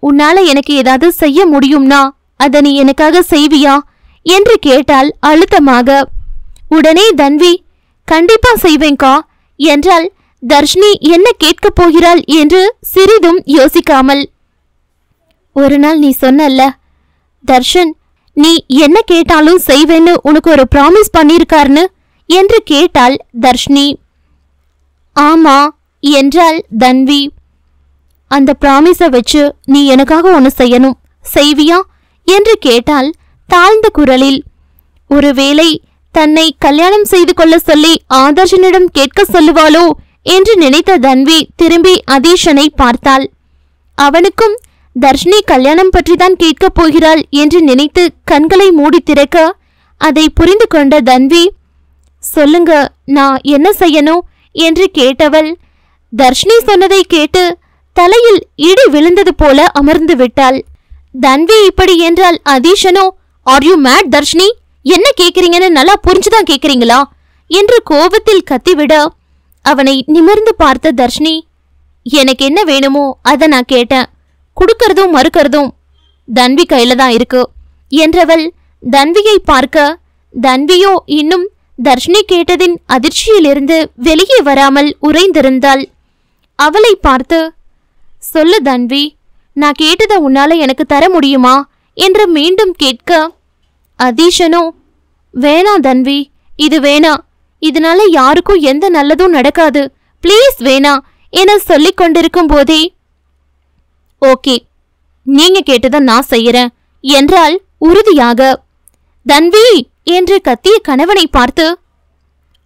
உன்னால எனக்கு ஏதாவது செய்ய முடியும்னா அதை நீ எனக்காக செய்வியா என்று கேட்டாள் அழுத்தமாக. உடனே தன்வி, கண்டிப்பா செய்வேங்கா என்றால் தர்ஷினி என்ன கேட்கப் போகிறாள் என்று சிறிதும் யோசிக்காமல், ஒரு நாள் நீ சொன்னல்ல தர்ஷன், நீ என்ன கேட்டாலும் செய்வேன்னு உனக்கு ஒரு ப்ராமிஸ் பண்ணிருக்காருன்னு என்று கேட்டாள் தர்ஷினி. ஆமா என்றாள் தன்வி. அந்த ப்ராமிஸை வச்சு நீ எனக்காக ஒன்று செய்யணும், செய்வியா என்று கேட்டால் தாழ்ந்த குரலில். ஒருவேளை தன்னை கல்யாணம் செய்து கொள்ள சொல்லி ஆதர்ஷனிடம் கேட்க சொல்லுவாளோ என்று நினைத்த தன்வி திரும்பி அதீஷனை பார்த்தாள். அவனுக்கும் தர்ஷினி கல்யாணம் பற்றிதான் கேட்கப் போகிறாள் என்று நினைத்து கண்களை மூடி திறக்க அதை புரிந்து கொண்ட தன்வி, சொல்லுங்க நான் என்ன செய்யணும் என்று கேட்டவள் தர்ஷினி சொன்னதை கேட்டு தலையில் இடி விழுந்தது போல அமர்ந்து விட்டாள். தன்வி இப்படி என்றால் அதீஷனோ, ஆர் யூ மேட் தர்ஷினி, என்ன கேக்குறீங்கன்னு நல்லா புரிஞ்சுதான் கேக்குறீங்களா என்று கோபத்தில் கத்திவிட அவனை நிமிர்ந்து பார்த்த தர்ஷினி, எனக்கு என்ன வேணுமோ அதை நான் கேட்டேன், குடுக்கறதும் மறுக்கறதும் தன்வி கையில தான் இருக்கு என்றவள் தன்வியை பார்க்க தன்வியோ இன்னும் தர்ஷினி கேட்டதின் அதிர்ச்சியிலிருந்து வெளியே வராமல் உறைந்திருந்தாள். அவளை பார்த்து, சொல்லு தன்வி, நான் கேட்டதை உன்னால எனக்கு தர முடியுமா என்று மீண்டும் கேட்க அதீஷனோ, வேணா தன்வி, இது வேணா, இதனால யாருக்கும் எந்த நல்லதும் நடக்காது, ப்ளீஸ் வேணா என சொல்லிக் கொண்டிருக்கும் போதே, ஓகே நீங்க கேட்டதை நான் செய்யறேன் என்றால் உறுதியாக. தன்வி என்று கத்திய கணவனை பார்த்து,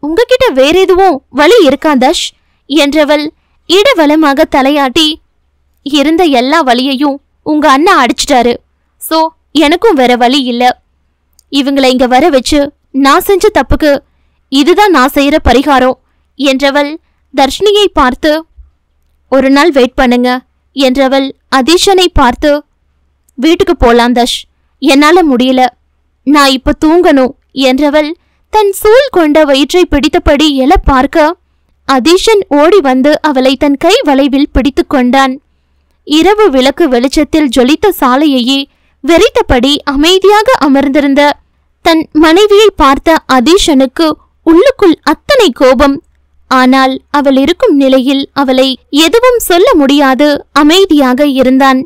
உங்ககிட்ட வேற எதுவும் வழி இருக்கா தஷ் என்றவள் இடவலமாக தலையாட்டி, இருந்த எல்லா வழியையும் உங்க அண்ணா அடிச்சிட்டாரு, சோ எனக்கும் வேற வழி இல்ல. இவங்களை இங்க வர வச்சு நான் செஞ்ச தப்புக்கு இதுதான் நான் செய்யற பரிகாரம் என்றவள் தர்ஷினியை பார்த்து, ஒரு நாள் வெயிட் பண்ணுங்க என்றவள் அதீஷனை பார்த்து, வீட்டுக்கு போலாம் தஷ், என்னால முடியல, நான் இப்ப தூங்கணும் என்றவள் தன் சூழ் கொண்ட வயிற்றை பிடித்தபடி எழ பார்க்க அதீஷன் ஓடி வந்து அவளை தன் கை வளைவில் பிடித்து கொண்டான். இரவு விளக்கு வெளிச்சத்தில் ஜொலித்த சாலையையே வெறித்தபடி அமைதியாக அமர்ந்திருந்த தன் மனைவியை பார்த்த அதீஷனுக்கு உள்ளுக்குள் அத்தனை கோபம். ஆனால் அவள் இருக்கும் நிலையில் அவளை எதுவும் சொல்ல முடியாது அமைதியாக இருந்தான்.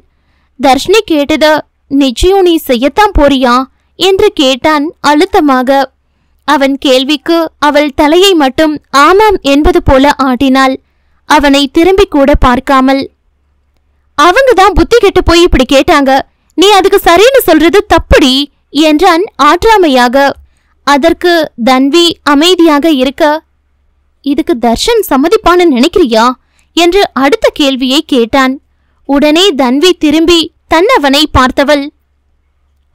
தர்ஷினி கேட்டது, நிச்சயம் நீ செய்யத்தான் போறியா என்று கேட்டான் அழுத்தமாக. அவன் கேள்விக்கு அவள் தலையை மட்டும் ஆமாம் என்பது போல ஆட்டினாள், அவனை திரும்பி கூட பார்க்காமல். அவங்கதான் புத்தி கெட்டு போய் இப்படி கேட்டாங்க, நீ அதுக்கு சரின்னு சொல்றது தப்புடி என்றான் ஆற்றாமையாக. அதற்கு தன்வி அமைதியாக இருக்க, இதுக்கு தர்ஷன் சம்மதிப்பான்னு நினைக்கிறியா என்று அடுத்த கேள்வியை கேட்டான். உடனே தன்வி திரும்பி தன்னவனை பார்த்தவள்,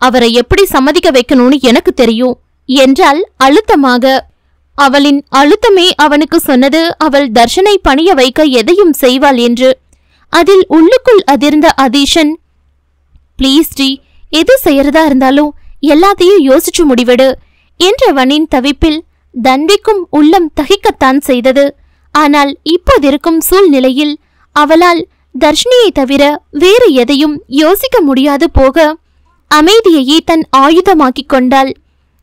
அவரை எப்படி சம்மதிக்க வைக்கணும்னு எனக்கு தெரியும் என்றாள் அழுத்தமாக. அவளின் அழுத்தமே அவனுக்கு சொன்னது அவள் தர்ஷனை பணிய வைக்க எதையும் செய்வாள் என்று. அதில் உள்ளுக்குள் அதிர்ந்த அதீஷன், ப்ளீஸ் டி, எது செய்யறதா இருந்தாலும் எல்லாத்தையும் யோசிச்சு முடிவிடு என்றவனின் தவிப்பில் தன்விக்கும் உள்ளம் தகிக்கத்தான் செய்தது. ஆனால் இப்போதிருக்கும் சூழ்நிலையில் அவளால் தர்ஷினியை தவிர வேறு எதையும் யோசிக்க முடியாது போக அமைதியையே தன் ஆயுதமாக்கிக் கொண்டாள்.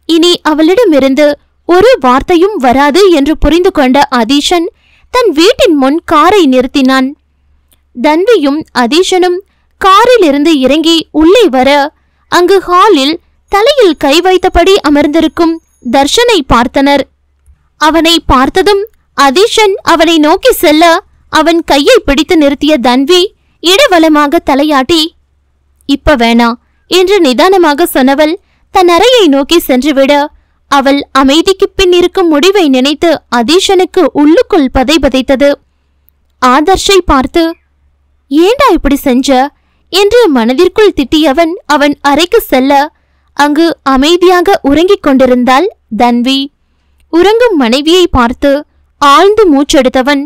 இனி அவளிடமிருந்து ஒரு வார்த்தையும் வராது என்று புரிந்து கொண்ட அதீஷன் தன் வீட்டின் முன் காரை நிறுத்தினான். தன்வியும் அதீஷனும் காரிலிருந்து இறங்கி உள்ளே வர அங்கு ஹாலில் தலையில் கை வைத்தபடி அமர்ந்திருக்கும் தர்ஷனை பார்த்தனர். அவனை பார்த்ததும் அதீஷன் அவனை நோக்கி செல்ல அவன் கையை பிடித்து நிறுத்திய தன்வி இடவலமாக தலையாட்டி, இப்ப வேணா என்று நிதானமாக சொன்னவள் தன் அறையை நோக்கி சென்றுவிட அவள் அமைதிக்கு பின் இருக்கும் முடிவை நினைத்து அதீஷனுக்கு உள்ளுக்குள் பதைபதைத்தது. ஆதர்ஷை பார்த்து, ஏண்டா இப்படி செஞ்ச என்று மனதிற்குள் திட்டியவன் அவன் அறைக்கு செல்ல அங்கு அமைதியாக உறங்கிக் கொண்டிருந்தாள் தன்வி. உறங்கும் மனைவியை பார்த்து ஆழ்ந்து மூச்செடுத்தவன்,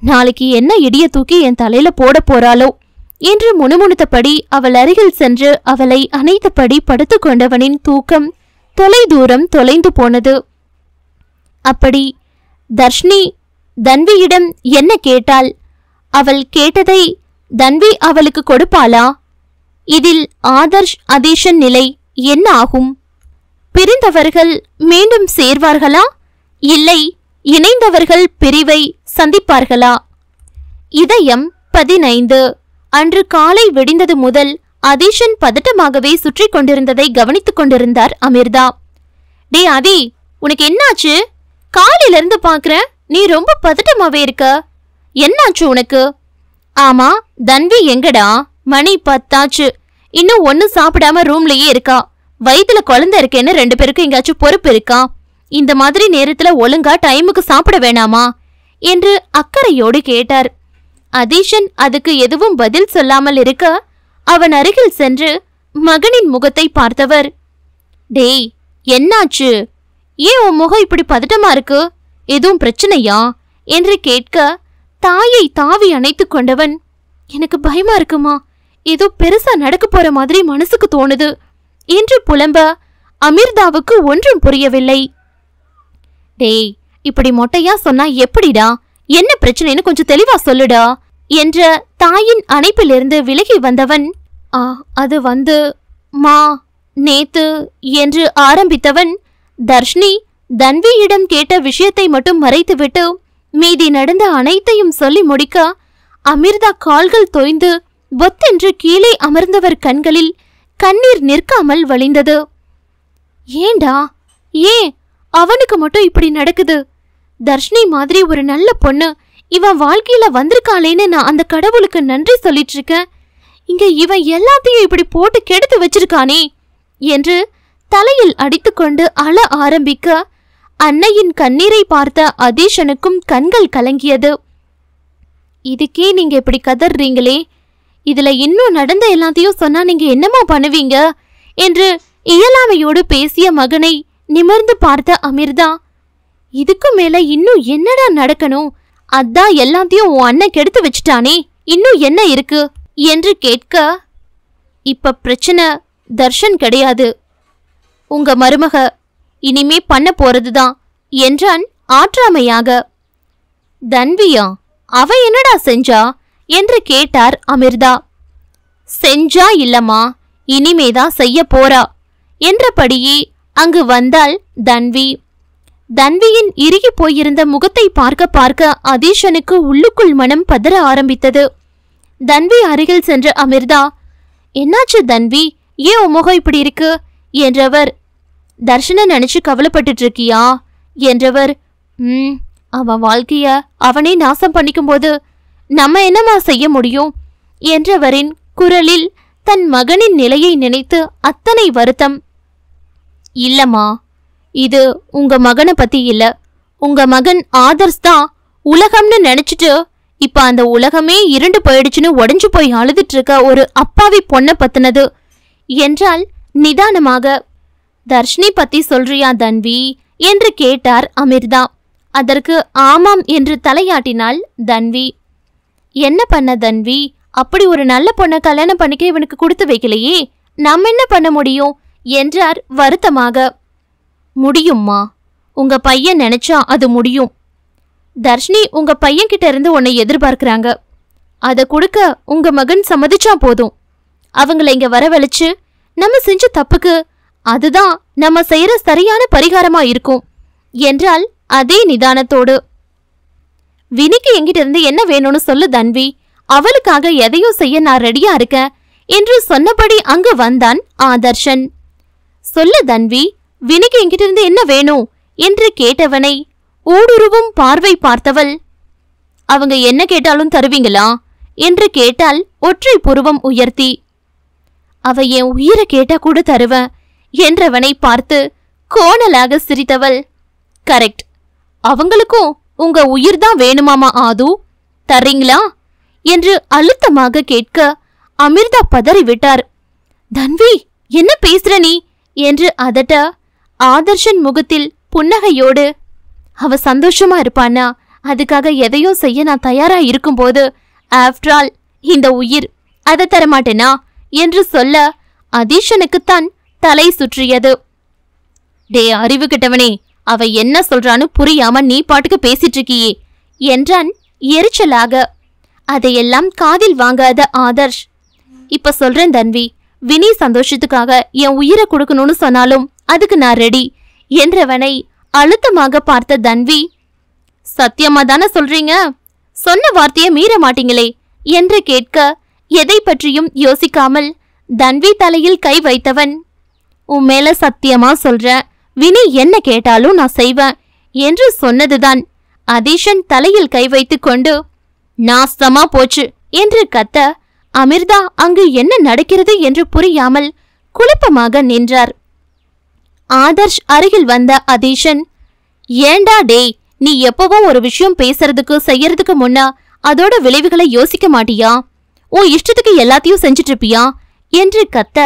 நாளைக்கு என்ன இடிய தூக்கி என் தலையில போட போறாளோ என்று முணுமுணுத்தபடி அவள் அருகில் சென்று அவளை அணைத்தபடி படுத்து கொண்டவனின் தூக்கம் தொலைதூரம் தொலைந்து போனது. அப்படி தர்ஷினி தன்வியிடம் என்ன கேட்டாள்? அவள் கேட்டதை தன்வி அவளுக்கு கொடுப்பாளா? இதில் ஆதர்ஷ் அதீஷன் நிலை என்ன ஆகும்? பிரிந்தவர்கள் மீண்டும் சேர்வார்களா, இல்லை இணைந்தவர்கள் பிரிவை சந்திப்பார்களா? இதயம் 15. அன்று காலை விடிந்தது முதல் அதீஷன் பதட்டமாகவே சுற்றி கொண்டிருந்ததை கவனித்துக் கொண்டிருந்தார் அமிர்தா. டே ஆதி, உனக்கு என்னாச்சு? காலையிலிருந்து பாக்குற, நீ ரொம்ப பதட்டமாவே இருக்க. என்னாச்சு உனக்கு? ஆமா, தன்வி எங்கடா? மணி 10 ஆச்சு. இன்னும் ஒன்னு சாப்பிடாம ரூம்லயே இருக்கா. வயிற்றுல குழந்தை இருக்கேன்னு 2 பேருக்கு எங்காச்சும் பொறுப்பு இருக்கா? இந்த மாதிரி நேரத்துல ஒழுங்கா டைமுக்கு சாப்பிட வேணாமா என்று அக்கறையோடு கேட்டார். அதீஷன் அதுக்கு எதுவும் பதில் சொல்லாமல் இருக்க அவன் அருகில் சென்று மகனின் முகத்தை பார்த்தவர், டேய் என்னாச்சு? ஏன் உன் முகம் இப்படி பதட்டமா இருக்கு? எதுவும் பிரச்சனையா என்று கேட்க தாயை தாவி அணைத்து கொண்டவன், எனக்கு பயமா இருக்குமா, ஏதோ பெருசா நடக்க போற மாதிரி மனசுக்கு தோணுது என்று புலம்ப அமிர்தாவுக்கு ஒன்றும் புரியவில்லை. டேய், இப்படி மொட்டையா சொன்னா எப்படிடா? என்ன பிரச்சனைன்னு கொஞ்சம் தெளிவா சொல்லுடா என்ற தாயின் அணைப்பிலிருந்து விலகி வந்தவன், அது வந்து மா நேத்து என்று ஆரம்பித்தவன் தர்ஷினி தன்வியிடம் கேட்ட விஷயத்தை மட்டும் மறைத்துவிட்டு மீதி நடந்த அனைத்தையும் சொல்லி முடிக்க அமிர்தா கால்கள் தோய்ந்து பொத்தென்று கீழே அமர்ந்தவர் கண்களில் கண்ணீர் நிற்காமல் வழிந்தது. ஏண்டா, ஏன் அவனுக்கு மட்டும் இப்படி நடக்குது? தர்ஷினி மாதிரி ஒரு நல்ல பொண்ணு இவன் வாழ்க்கையில வந்திருக்காளேன்னு நான் அந்த கடவுளுக்கு நன்றி சொல்லிட்டு இருக்கேன். இங்க இவன் எல்லாத்தையும் இப்படி போட்டு கெடுத்து வச்சிருக்கானே என்று தலையில் அடித்துக்கொண்டு அழ ஆரம்பிக்க அன்னையின் கண்ணீரை பார்த்த அதீஷனுக்கும் கண்கள் கலங்கியது. இதுக்கே நீங்க இப்படி கதறீங்களே, இதுல இன்னும் நடந்த எல்லாத்தையும் சொன்னா நீங்க என்னமா பண்ணுவீங்க என்று இயலாமையோடு பேசிய மகனை நிமிர்ந்து பார்த்த அமிர்தா, இதுக்கு மேல இன்னும் என்னடா நடக்கணும்? அதான் எல்லாத்தையும் உன் அண்ணன் கெடுத்து வச்சுட்டானே, இன்னும் என்ன இருக்கு என்று கேட்க, இப்ப பிரச்சனை தர்ஷன் கிடையாது, உங்க மருமக. இனிமே பண்ண போறதுதான் என்றான் ஆற்றாமையாக. தன்வியா? அவ என்னடா செஞ்சா என்று கேட்டார் அமிர்தா. செஞ்சா இல்லம்மா, இனிமேதான் செய்ய போறா என்றபடியே அங்கு வந்தாள் தன்வி. தன்வியின் இறுகி போயிருந்த முகத்தை பார்க்க பார்க்க அதீஷனுக்கு உள்ளுக்குள் மனம் பதற ஆரம்பித்தது. தன்வி அருகில் சென்ற அமிர்தா, என்னாச்சு தன்வி, ஏன் உன் முகம் இப்படி இருக்கு என்றவர். தர்ஷனை நினைச்சு கவலைப்பட்டுட்டு இருக்கியா என்றவர். அவன் வாழ்க்கைய அவனே நாசம் பண்ணிக்கும் போது நம்ம என்னமா செய்ய முடியும் என்றவரின் குரலில் தன் மகனின் நிலையை நினைத்து அத்தனை வருத்தம். இல்லம்மா, இது உங்க மகனை பத்தி இல்ல. உங்க மகன் ஆதர்ஸ் தான் உலகம்னு நினைச்சிட்டு இப்ப அந்த உலகமே இருண்டு போயிடுச்சுன்னு உடஞ்சு போய் அழுதுட்டு இருக்க ஒரு அப்பாவி பொண்ணை பத்தினது என்றால் நிதானமாக. தர்ஷினி பத்தி சொல்றியா தன்வி என்று கேட்டார் அமிர்தா. அதற்கு ஆமாம் என்று தலையாட்டினாள் தன்வி. என்ன பண்ண தன்வி, அப்படி ஒரு நல்ல பொண்ணை கல்யாணம் பண்ணிக்க இவனுக்கு கொடுத்து வைக்கலையே, நம்ம என்ன பண்ண முடியும் என்றார் வருத்தமாக. முடியும்மா, உங்க பையன் நினைச்சா அது முடியும். தர்ஷினி உங்க பையன் கிட்ட இருந்து உன்னை எதிர்பார்க்கிறாங்க. அதை கொடுக்க உங்க மகன் சம்மதிச்சா போதும். அவங்கள இங்க வரவழைச்சு நம்ம செஞ்ச தப்புக்கு அதுதான் நம்ம செய்யற சரியான பரிகாரமா இருக்கும் என்றால் அதே நிதானத்தோடு. வினிக்கு எங்கிட்ட இருந்து என்ன வேணும்னு சொல்லு தன்வி, அவளுக்காக எதையோ செய்ய நான் ரெடியா இருக்கேன் என்று சொன்னபடி அங்கு வந்தான் ஆதர்ஷன். சொல்லு தன்வி, வினிக்கு எங்கிட்ட இருந்து என்ன வேணும் என்று கேட்டவனை ஊடுருவும் பார்வை பார்த்தவள், அவங்க என்ன கேட்டாலும் தருவீங்களா என்று கேட்டால் ஒற்றை புருவம் உயர்த்தி. அவ என் உயிரை கேட்டா கூட தருவேன் என்றவனை பார்த்து கோணலாக சிரித்தவள். கரெக்ட், அவங்களுக்கும் உங்க உயிர்தான் வேணுமாமா ஆது, தர்றீங்களா என்று அழுத்தமாக கேட்க அமிர்தா பதறிவிட்டார். தன்வி, என்ன பேசுற நீ என்று அதட்ட ஆதர்ஷன் முகத்தில் புன்னகையோடு, அவ சந்தோஷமா இருப்பானா, அதுக்காக எதையோ செய்ய நான் தயாரா இருக்கும்போது ஆஃப்டர் ஆல் இந்த உயிர் அதை தரமாட்டேனா என்று சொல்ல அதீஷனுக்குத்தான் தலை சுற்றியது. டே அறிவு கிட்டவனே, அவ என்ன சொல்றான்னு புரியாம நீ பாட்டுக்கு பேசிட்டு இருக்கியே என்றான் எரிச்சலாக. அதையெல்லாம் காதில் வாங்காத ஆதர்ஷ், இப்ப சொல்றேன் தன்வி, வினி சந்தோஷத்துக்காக என் உயிரை கொடுக்கணும்னு சொன்னாலும் அதுக்கு நான் ரெடி என்றவனை அழுத்தமாக பார்த்த தன்வி, சத்தியமா தானே சொல்றீங்க, சொன்ன வார்த்தையை மீற மாட்டீங்களே என்று கேட்க எதை பற்றியும் யோசிக்காமல் தன்வி தலையில் கை வைத்தவன், உன் மேல சத்தியமா சொல்ற, வினி என்ன கேட்டாலும் நான் செய்வேன் என்று சொன்னதுதான். அதீஷன் தலையில் கை வைத்து கொண்டு நாசமா போச்சு என்று கத்த அமிர்தா அங்கு என்ன நடக்கிறது என்று புரியாமல் குழப்பமாக நின்றார். ஆதர்ஷ் அருகில் வந்த அதீஷன், ஏண்டா டேய், நீ எப்பவும் ஒரு விஷயம் பேசுறதுக்கு செய்யறதுக்கு முன்னா அதோட விளைவுகளை யோசிக்க மாட்டியா, உன் இஷ்டத்துக்கு எல்லாத்தையும் செஞ்சிட்டு இருப்பியா என்று கத்த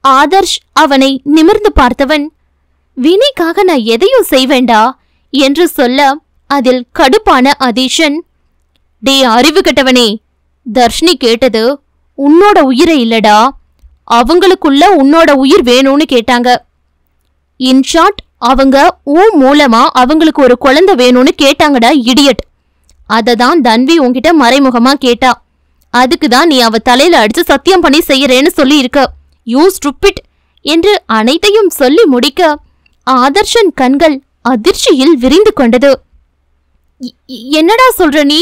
ஆதர்ஷ் அவனை நிமிர்ந்து பார்த்தவன், வினிக்காக நான் எதையும் செய்வேண்டா என்று சொல்ல அதில் கடுப்பான அதீஷன், டே அறிவு கெட்டவனே, தர்ஷினி கேட்டது உன்னோட உயிரை இல்லடா, அவங்களுக்குள்ள உன்னோட உயிர் வேணும்னு கேட்டாங்க. இன்ஷார்ட் அவங்க உன் மூலமா அவங்களுக்கு ஒரு குழந்தை வேணும்னு கேட்டாங்கடா இடியட். அததான் தன்வி உன்கிட்ட மறைமுகமா கேட்டா. அதுக்குதான் நீ அவ தலையில அடிச்சு சத்தியம் பண்ணி செய்யறேன்னு சொல்லி இருக்க. யூ ஸ்டூபிட் என்று அனைத்தையும் சொல்லி முடிக்க ஆதர்ஷன் கண்கள் அதிர்ச்சியில் விரிந்து கொண்டது. என்னடா சொல்ற நீ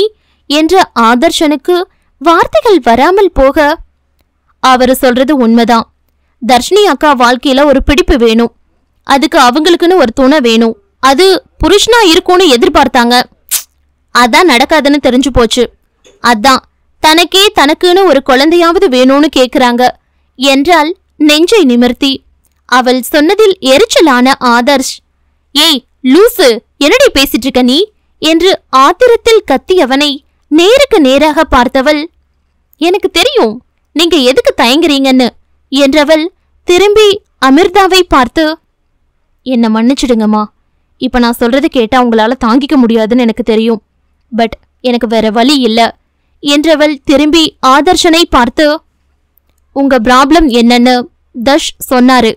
என்ற ஆதர்ஷனுக்கு வார்த்தைகள் வராமல் போக, அவரு சொல்றது உண்மைதான். தர்ஷினி அக்கா வாழ்க்கையில ஒரு பிடிப்பு வேணும், அதுக்கு அவங்களுக்குன்னு ஒரு துணை வேணும், அது புருஷனா இருக்கும்னு எதிர்பார்த்தாங்க. அதான் நடக்காதுன்னு தெரிஞ்சு போச்சு. அதான் தனக்கே தனக்குன்னு ஒரு குழந்தையாவது வேணும்னு கேக்குறாங்க என்றால் நெஞ்சை நிமிர்த்தி. அவள் சொன்னதில் எரிச்சலான ஆதர்ஷ், ஏய் லூசு, என்னடி பேசிட்டு இருக்க நீ என்று ஆத்திரத்தில் கத்தியவனை நேருக்கு நேராக பார்த்தவள், எனக்கு தெரியும் நீங்க எதுக்கு தயங்குறீங்கன்னு என்றவள் திரும்பி அமிர்தாவை பார்த்து, என்ன மன்னிச்சிடுங்கம்மா, இப்ப நான் சொல்றது கேட்டா உங்களால தாங்கிக்க முடியாதுன்னு எனக்கு தெரியும், பட் எனக்கு வேற வழி இல்ல என்றவள் திரும்பி ஆதர்ஷனை பார்த்து, உங்க ப்ராப்ளம் என்னன்னு தஷ் சொன்னாரு,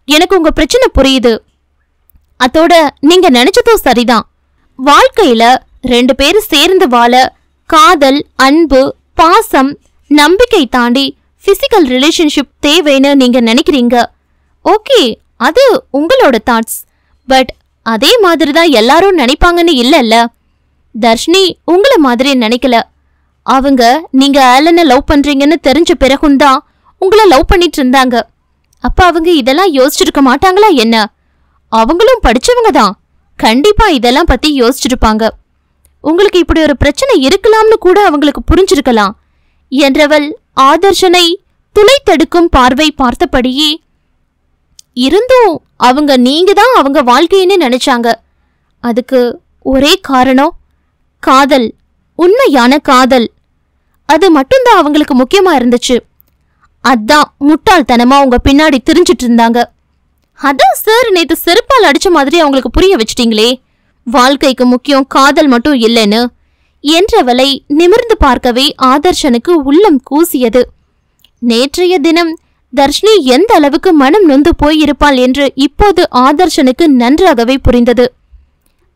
எனக்கு உங்க பிரச்சனை புரியுது, அதோட நீங்க நினைச்சதும் சரிதான். வாழ்க்கையில 2 பேரும் சேர்ந்து வாழ காதல், அன்பு, பாசம், நம்பிக்கை தாண்டி பிசிக்கல் ரிலேஷன்ஷிப் தேவைன்னு நீங்க நினைக்கிறீங்க. ஓகே, அது உங்களோட தாட்ஸ். பட் அதே மாதிரி தான் எல்லாரும் நினைப்பாங்கன்னு இல்லைல்ல. தர்ஷினி உங்களை மாதிரி நினைக்கல. அவங்க நீங்க ஆலனை லவ் பண்றீங்கன்னு தெரிஞ்ச பிறகும் தான் உங்களை லவ் பண்ணிட்டு இருந்தாங்க. அப்ப அவங்க இதெல்லாம் யோசிச்சிருக்க மாட்டாங்களா என்ன? அவங்களும் படிச்சவங்க தான். கண்டிப்பா இதெல்லாம் பத்தி யோசிச்சிருப்பாங்க. உங்களுக்கு இப்படி ஒரு பிரச்சனை இருக்கலாம்னு கூட அவங்களுக்கு புரிஞ்சிருக்கலாம் என்றவள் ஆதர்ஷனை துளைத்தெடுக்கும் பார்வை பார்த்தபடியே இருந்தும் அவங்க நீங்க தான் அவங்க வாழ்க்கைன்னு நினைச்சாங்க. அதுக்கு ஒரே காரணம் காதல், உண்மையான காதல். அது மட்டும்தான் அவங்களுக்கு முக்கியமா இருந்துச்சு. அதான் முட்டாள்தனமா உங்க பின்னாடி திரிஞ்சிட்டு இருந்தாங்க. அதான் சார் நேத்து செருப்பால் அடிச்ச மாதிரி அவங்களுக்கு புரிய வச்சிட்டீங்களே, வாழ்க்கைக்கு முக்கியம் காதல் மட்டும் இல்லைன்னு என்றவளை நிமிர்ந்து பார்க்கவே ஆதர்ஷனுக்கு உள்ளம் கூசியது. நேற்றைய தினம் தர்ஷினி எந்த அளவுக்கு மனம் நொந்து போயிருப்பாள் என்று இப்போது ஆதர்ஷனுக்கு நன்றாகவே புரிந்தது.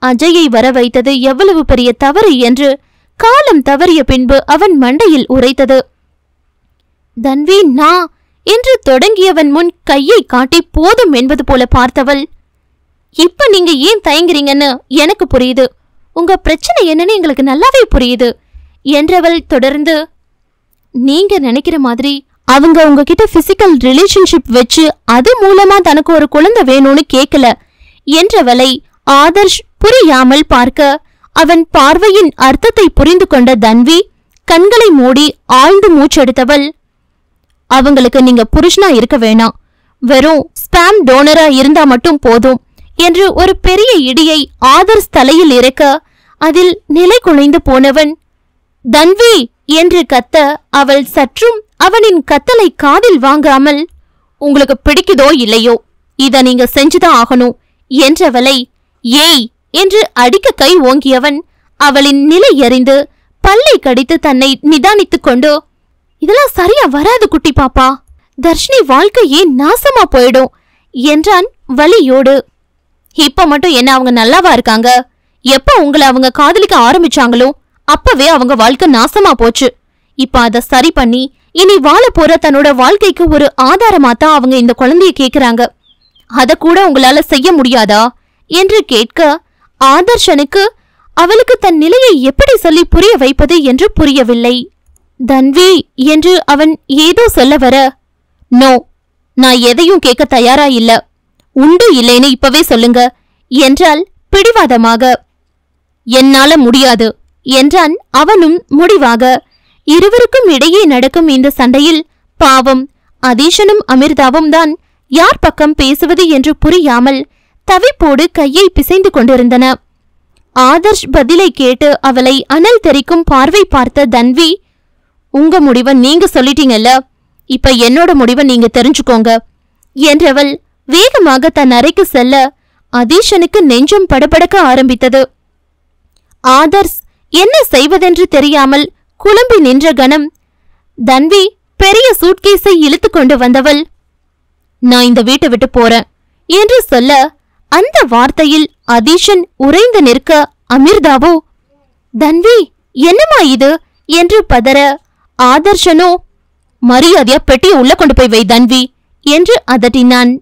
அஜயை வர வைத்தது எவ்வளவு பெரிய தவறு என்று காலம் தவறிய பின்பு அவன் மண்டையில் உரைத்தது. தன்வி நான் என்று தொடங்கியவன் முன் கையை காட்டி போதும் என்பது போல பார்த்தவள், இப்ப நீங்க ஏன் தயங்குறீங்கன்னு எனக்கு புரியுது, உங்க பிரச்சனை என்னன்னு எங்களுக்கு நல்லாவே புரியுது என்றவள் தொடர்ந்து, நீங்க நினைக்கிற மாதிரி அவங்க உங்ககிட்ட பிசிக்கல் ரிலேஷன்ஷிப் வச்சு அது மூலமா தனக்கு ஒரு குழந்தை வேணும்னு கேட்கல என்றவளை ஆதர்ஷ் புரியாமல் பார்க்க அவன் பார்வையின் அர்த்தத்தை புரிந்து கொண்ட தன்வி கண்களை மூடி ஆழ்ந்து மூச்செடுத்தவள், அவங்களுக்கு நீங்க புருஷனா இருக்க வேணாம், வெறும் ஸ்பாம் டோனரா இருந்தா மட்டும் போதும் என்று ஒரு பெரிய இடியை ஆதர்ஷ் தலையில் இறக்க அதில் நிலை குலைந்து போனவன் தன்வி என்று கத்த அவள் சற்றும் அவனின் கத்தலை காதில் வாங்காமல், உங்களுக்கு பிடிக்குதோ இல்லையோ இத நீங்க செஞ்சுதான் ஆகணும் என்றவளை ஏய் என்று அடிக்க கை ஓங்கியவன் அவளின் நிலை எறிந்து பல்லை கடித்து தன்னை நிதானித்துக் கொண்டு, இதெல்லாம் சரியா வராது குட்டி பாப்பா, தர்ஷினி வாழ்க்கையே நாசமா போயிடும் என்றான் வலியோடு. இப்ப மட்டும் என்ன அவங்க நல்லாவா இருக்காங்க? எப்ப உங்களை அவங்க காதலிக்க ஆரம்பிச்சாங்களோ அப்பவே அவங்க வாழ்க்கை நாசமா போச்சு. இப்ப அத சரி பண்ணி இனி வாழ போற தன்னோட வாழ்க்கைக்கு ஒரு ஆதாரமா தான் அவங்க இந்த குழந்தைய கேக்குறாங்க. அத கூட உங்களால செய்ய முடியாதா என்று கேட்க ஆதர்ஷனுக்கு அவளுக்கு தன் நிலையை எப்படி சொல்லி புரிய வைப்பது என்று புரியவில்லை. தன்வி என்று அவன் ஏதோ சொல்ல வர, நோ, நான் எதையும் கேட்க தயாரா இல்ல, உண்டு இல்லைன்னு இப்பவே சொல்லுங்க என்றால் பிடிவாதமாக. என்னால முடியாது என்றான் அவனும் முடிவாக. இருவருக்கும் இடையே நடக்கும் இந்த சண்டையில் பாவம் அதீஷனும் அமிர்தாவும் தான் யார் பக்கம் பேசுவது என்று புரியாமல் தவிப்போடு கையை பிசைந்து கொண்டிருந்தன. ஆதர்ஷ் பதிலை கேட்டு அவளை அனல் தெரிக்கும் பார்வை பார்த்த தன்வி, உங்க முடிவை நீங்க சொல்லிட்டீங்கல்ல, இப்ப என்னோட முடிவை நீங்க தெரிஞ்சுக்கோங்க என்றவள் வேகமாக தன் அறைக்கு செல்ல அதீஷனுக்கு நெஞ்சம் படபடக்க ஆரம்பித்தது. ஆதர்ஷ் என்ன செய்வதென்று தெரியாமல் குழம்பி நின்ற கணம் தன்வி பெரிய சூட்கேஸை இழுத்து கொண்டு வந்தவள், நான் இந்த வீட்டை விட்டு போறேன் என்று சொல்ல அந்த வார்த்தையில் அதீஷன் உறைந்து நிற்க அமிர்தாவோ, தன்வி என்னமா இது என்று பதற ஆதர்ஷனோ, மரியாதையா பெட்டியை உள்ள கொண்டு போய் வை தன்வி என்று அதட்டினான்.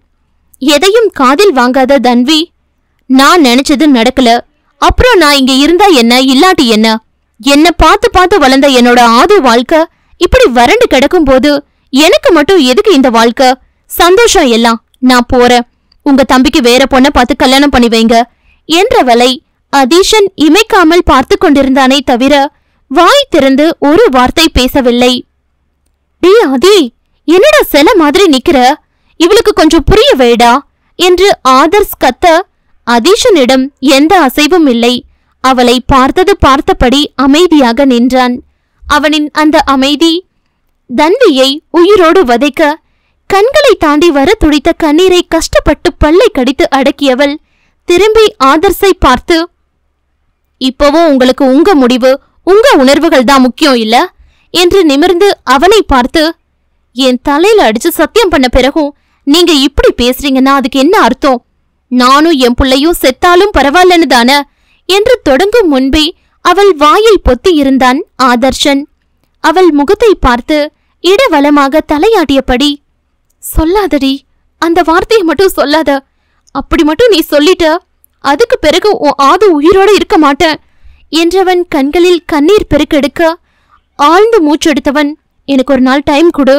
எதையும் காதில் வாங்காத தன்வி, நான் நினைச்சது நடக்கல, அப்புறம் நான் இங்க இருந்தா என்ன இல்லாட்டி என்ன, என்ன பார்த்து பார்த்து வளர்ந்த என்னோட ஆது வாழ்க்கை இப்படி வறண்டு கிடக்கும் போது எனக்கு மட்டும் எதுக்கு இந்த வாழ்க்கை, சந்தோஷம் எல்லாம், நான் போறேன், உங்க தம்பிக்கு வேற பொண்ணை பார்த்து கல்யாணம் பண்ணி வைங்க என்றவளை அதீஷன் இமைக்காமல் பார்த்து கொண்டிருந்தானே தவிர வாய் திறந்து ஒரு வார்த்தை பேசவில்லை. டே ஆதி, என்னடா செல மாதிரி நிக்கிற, இவளுக்கு கொஞ்சம் புரிய வேடா என்று ஆதர்ஷ் கத்த அதீஷனிடம் எந்த அசைவும் இல்லை. அவளை பார்த்தது பார்த்தபடி அமைதியாக நின்றான். அவனின் அந்த அமைதி தன்வியை உயிரோடு வதைக்க கண்களை தாண்டி வர துடித்த கண்ணீரை கஷ்டப்பட்டு பல்லை கடித்து அடக்கியவள் திரும்பி ஆதர்ஷை பார்த்து, இப்போவும் உங்களுக்கு உங்க முடிவு உங்க உணர்வுகள் தான் முக்கியம் இல்ல என்று நிமிர்ந்து அவனை பார்த்து, என் தலையில அடிச்சு சத்தியம் பண்ண பிறகும் நீங்க இப்படி பேசுறீங்கன்னா அதுக்கு என்ன அர்த்தம்? நானும் என் புள்ளையும் செத்தாலும் பரவாயில்லன்னு தானே என்று தொடங்கும் முன்பே அவள் வாயில் பொத்தி இருந்தான் ஆதர்ஷன். அவள் முகத்தை பார்த்து இடவலமாக தலையாட்டியபடி, சொல்லாதடி, அந்த வார்த்தையை மட்டும் சொல்லாத. அப்படி மட்டும் நீ சொல்லிட்ட, அதுக்கு பிறகு உன் ஆது உயிரோட இருக்க மாட்டேன் என்றவன் கண்களில் கண்ணீர் பெருக்கெடுக்க ஆழ்ந்து மூச்செடுத்தவன், எனக்கு ஒரு நாள் டைம் கொடு,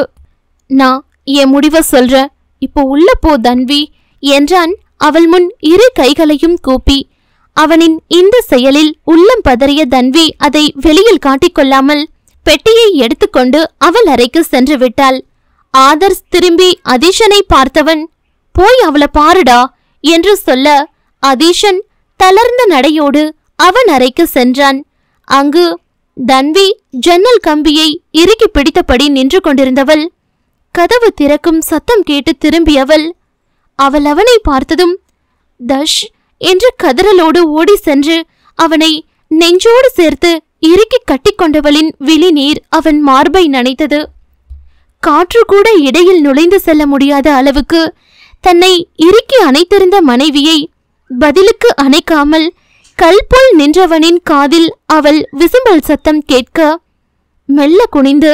நான் என் முடிவை சொல்றேன், இப்போ உள்ள போ தன்வி என்றான் அவள் முன் இரு கைகளையும் கூப்பி. அவனின் இந்த செயலில் உள்ளம் பதறிய தன்வி அதை வெளியில் காட்டிக்கொள்ளாமல் பெட்டியை எடுத்துக்கொண்டு அவள் அறைக்கு சென்று விட்டாள். ஆதர்ஷ் திரும்பி அதீஷனை பார்த்தவன், போய் அவளை பாருடா என்று சொல்ல அதீஷன் தளர்ந்த நடையோடு அவன் அறைக்கு சென்றான். அங்கு தன்வி ஜன்னல் கம்பியை இறுக்கி பிடித்தபடி நின்று கொண்டிருந்தவள். கதவு திறக்கும் சத்தம் கேட்டு திரும்பியவள் அவள் அவனை பார்த்ததும் தஷ் என்ற கதறலோடு ஓடி சென்று அவனை நெஞ்சோடு சேர்த்து இறுக்கி கட்டிக்கொண்டவளின் விழி நீர் அவன் மார்பை நனைத்தது. காற்று கூட இடையில் நுழைந்து செல்ல முடியாத அளவுக்கு தன்னை இறுக்கி அணைத்திருந்த மனைவியை பதிலுக்கு அணைக்காமல் கல்போல் நின்றவனின் காதில் அவள் விசும்பல் சத்தம் கேட்க மெல்ல குனிந்து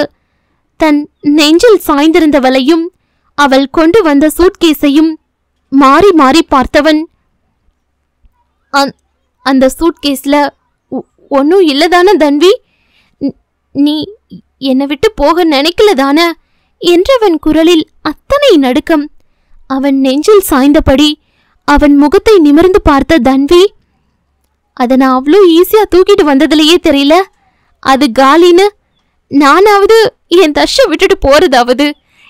தன் நெஞ்சில் சாய்ந்திருந்தவளையும் அவள் கொண்டு வந்த சூட்கேஸையும் மாறி மாறி பார்த்தவன், அந்த சூட்கேஸ்ல ஒன்னும் இல்லதான தன்வி, நீ என்னை விட்டு போக நினைக்கலதான என்றவன் குரலில் அத்தனை நடுக்கம். அவன் நெஞ்சில் சாய்ந்தபடி அவன் முகத்தை நிமிர்ந்து பார்த்த தன்வி, அதை நான் அவ்வளோ ஈஸியா தூக்கிட்டு வந்ததுலயே தெரியல, அது காலின்னு நானாவது என் தஷ விட்டுட்டு போறதாவது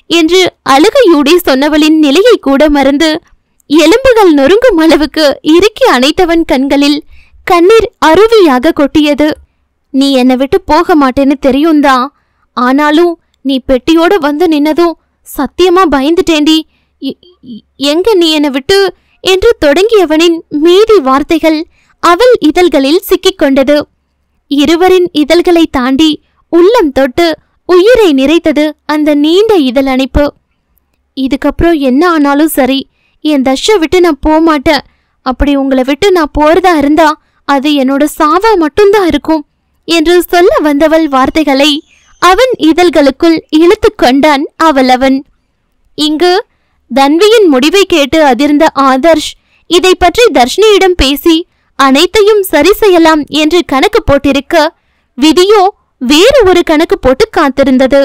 என்று அழுகையூடி சொன்னவளின் நிலையை கூட மறந்து எலும்புகள் நொறுங்கும் அளவுக்கு இறுக்கி அணைத்தவன் கண்களில் கண்ணீர் அருவியாக கொட்டியது. நீ என்னை விட்டு போக மாட்டேன்னு தெரியும்தான், ஆனாலும் நீ பெட்டியோட வந்து நின்னதும் சத்தியமா பயந்துட்டேண்டி, எங்க நீ என்னை விட்டு என்று தொடங்கியவனின் மீதி வார்த்தைகள் அவள் இதழ்களில் சிக்கிக்கொண்டது. இருவரின் இதழ்களை தாண்டி உள்ளம் தொட்டு உயிரை நிறைத்தது அந்த நீண்ட இதழ் அணைப்பு. இதுக்கப்புறம் என்ன ஆனாலும் சரி, என் தஷ விட்டு நான் போகமாட்டேன். அப்படி உங்களை விட்டு நான் போறதா இருந்தா அது என்னோட சாவா மட்டும்தான் இருக்கும் என்று சொல்ல வந்தவள் வார்த்தைகளை அவன் இதழ்களுக்குள் இழுத்து கொண்டான் அவன். இங்கு தன்வியின் முடிவை கேட்டு அதிர்ந்த ஆதர்ஷ் இதை பற்றி தர்ஷினியிடம் பேசி அனைத்தையும் சரி செய்யலாம் என்று கணக்கு போட்டிருக்க, விதியோ வேறு ஒரு கணக்கு போட்டு காத்திருந்தது.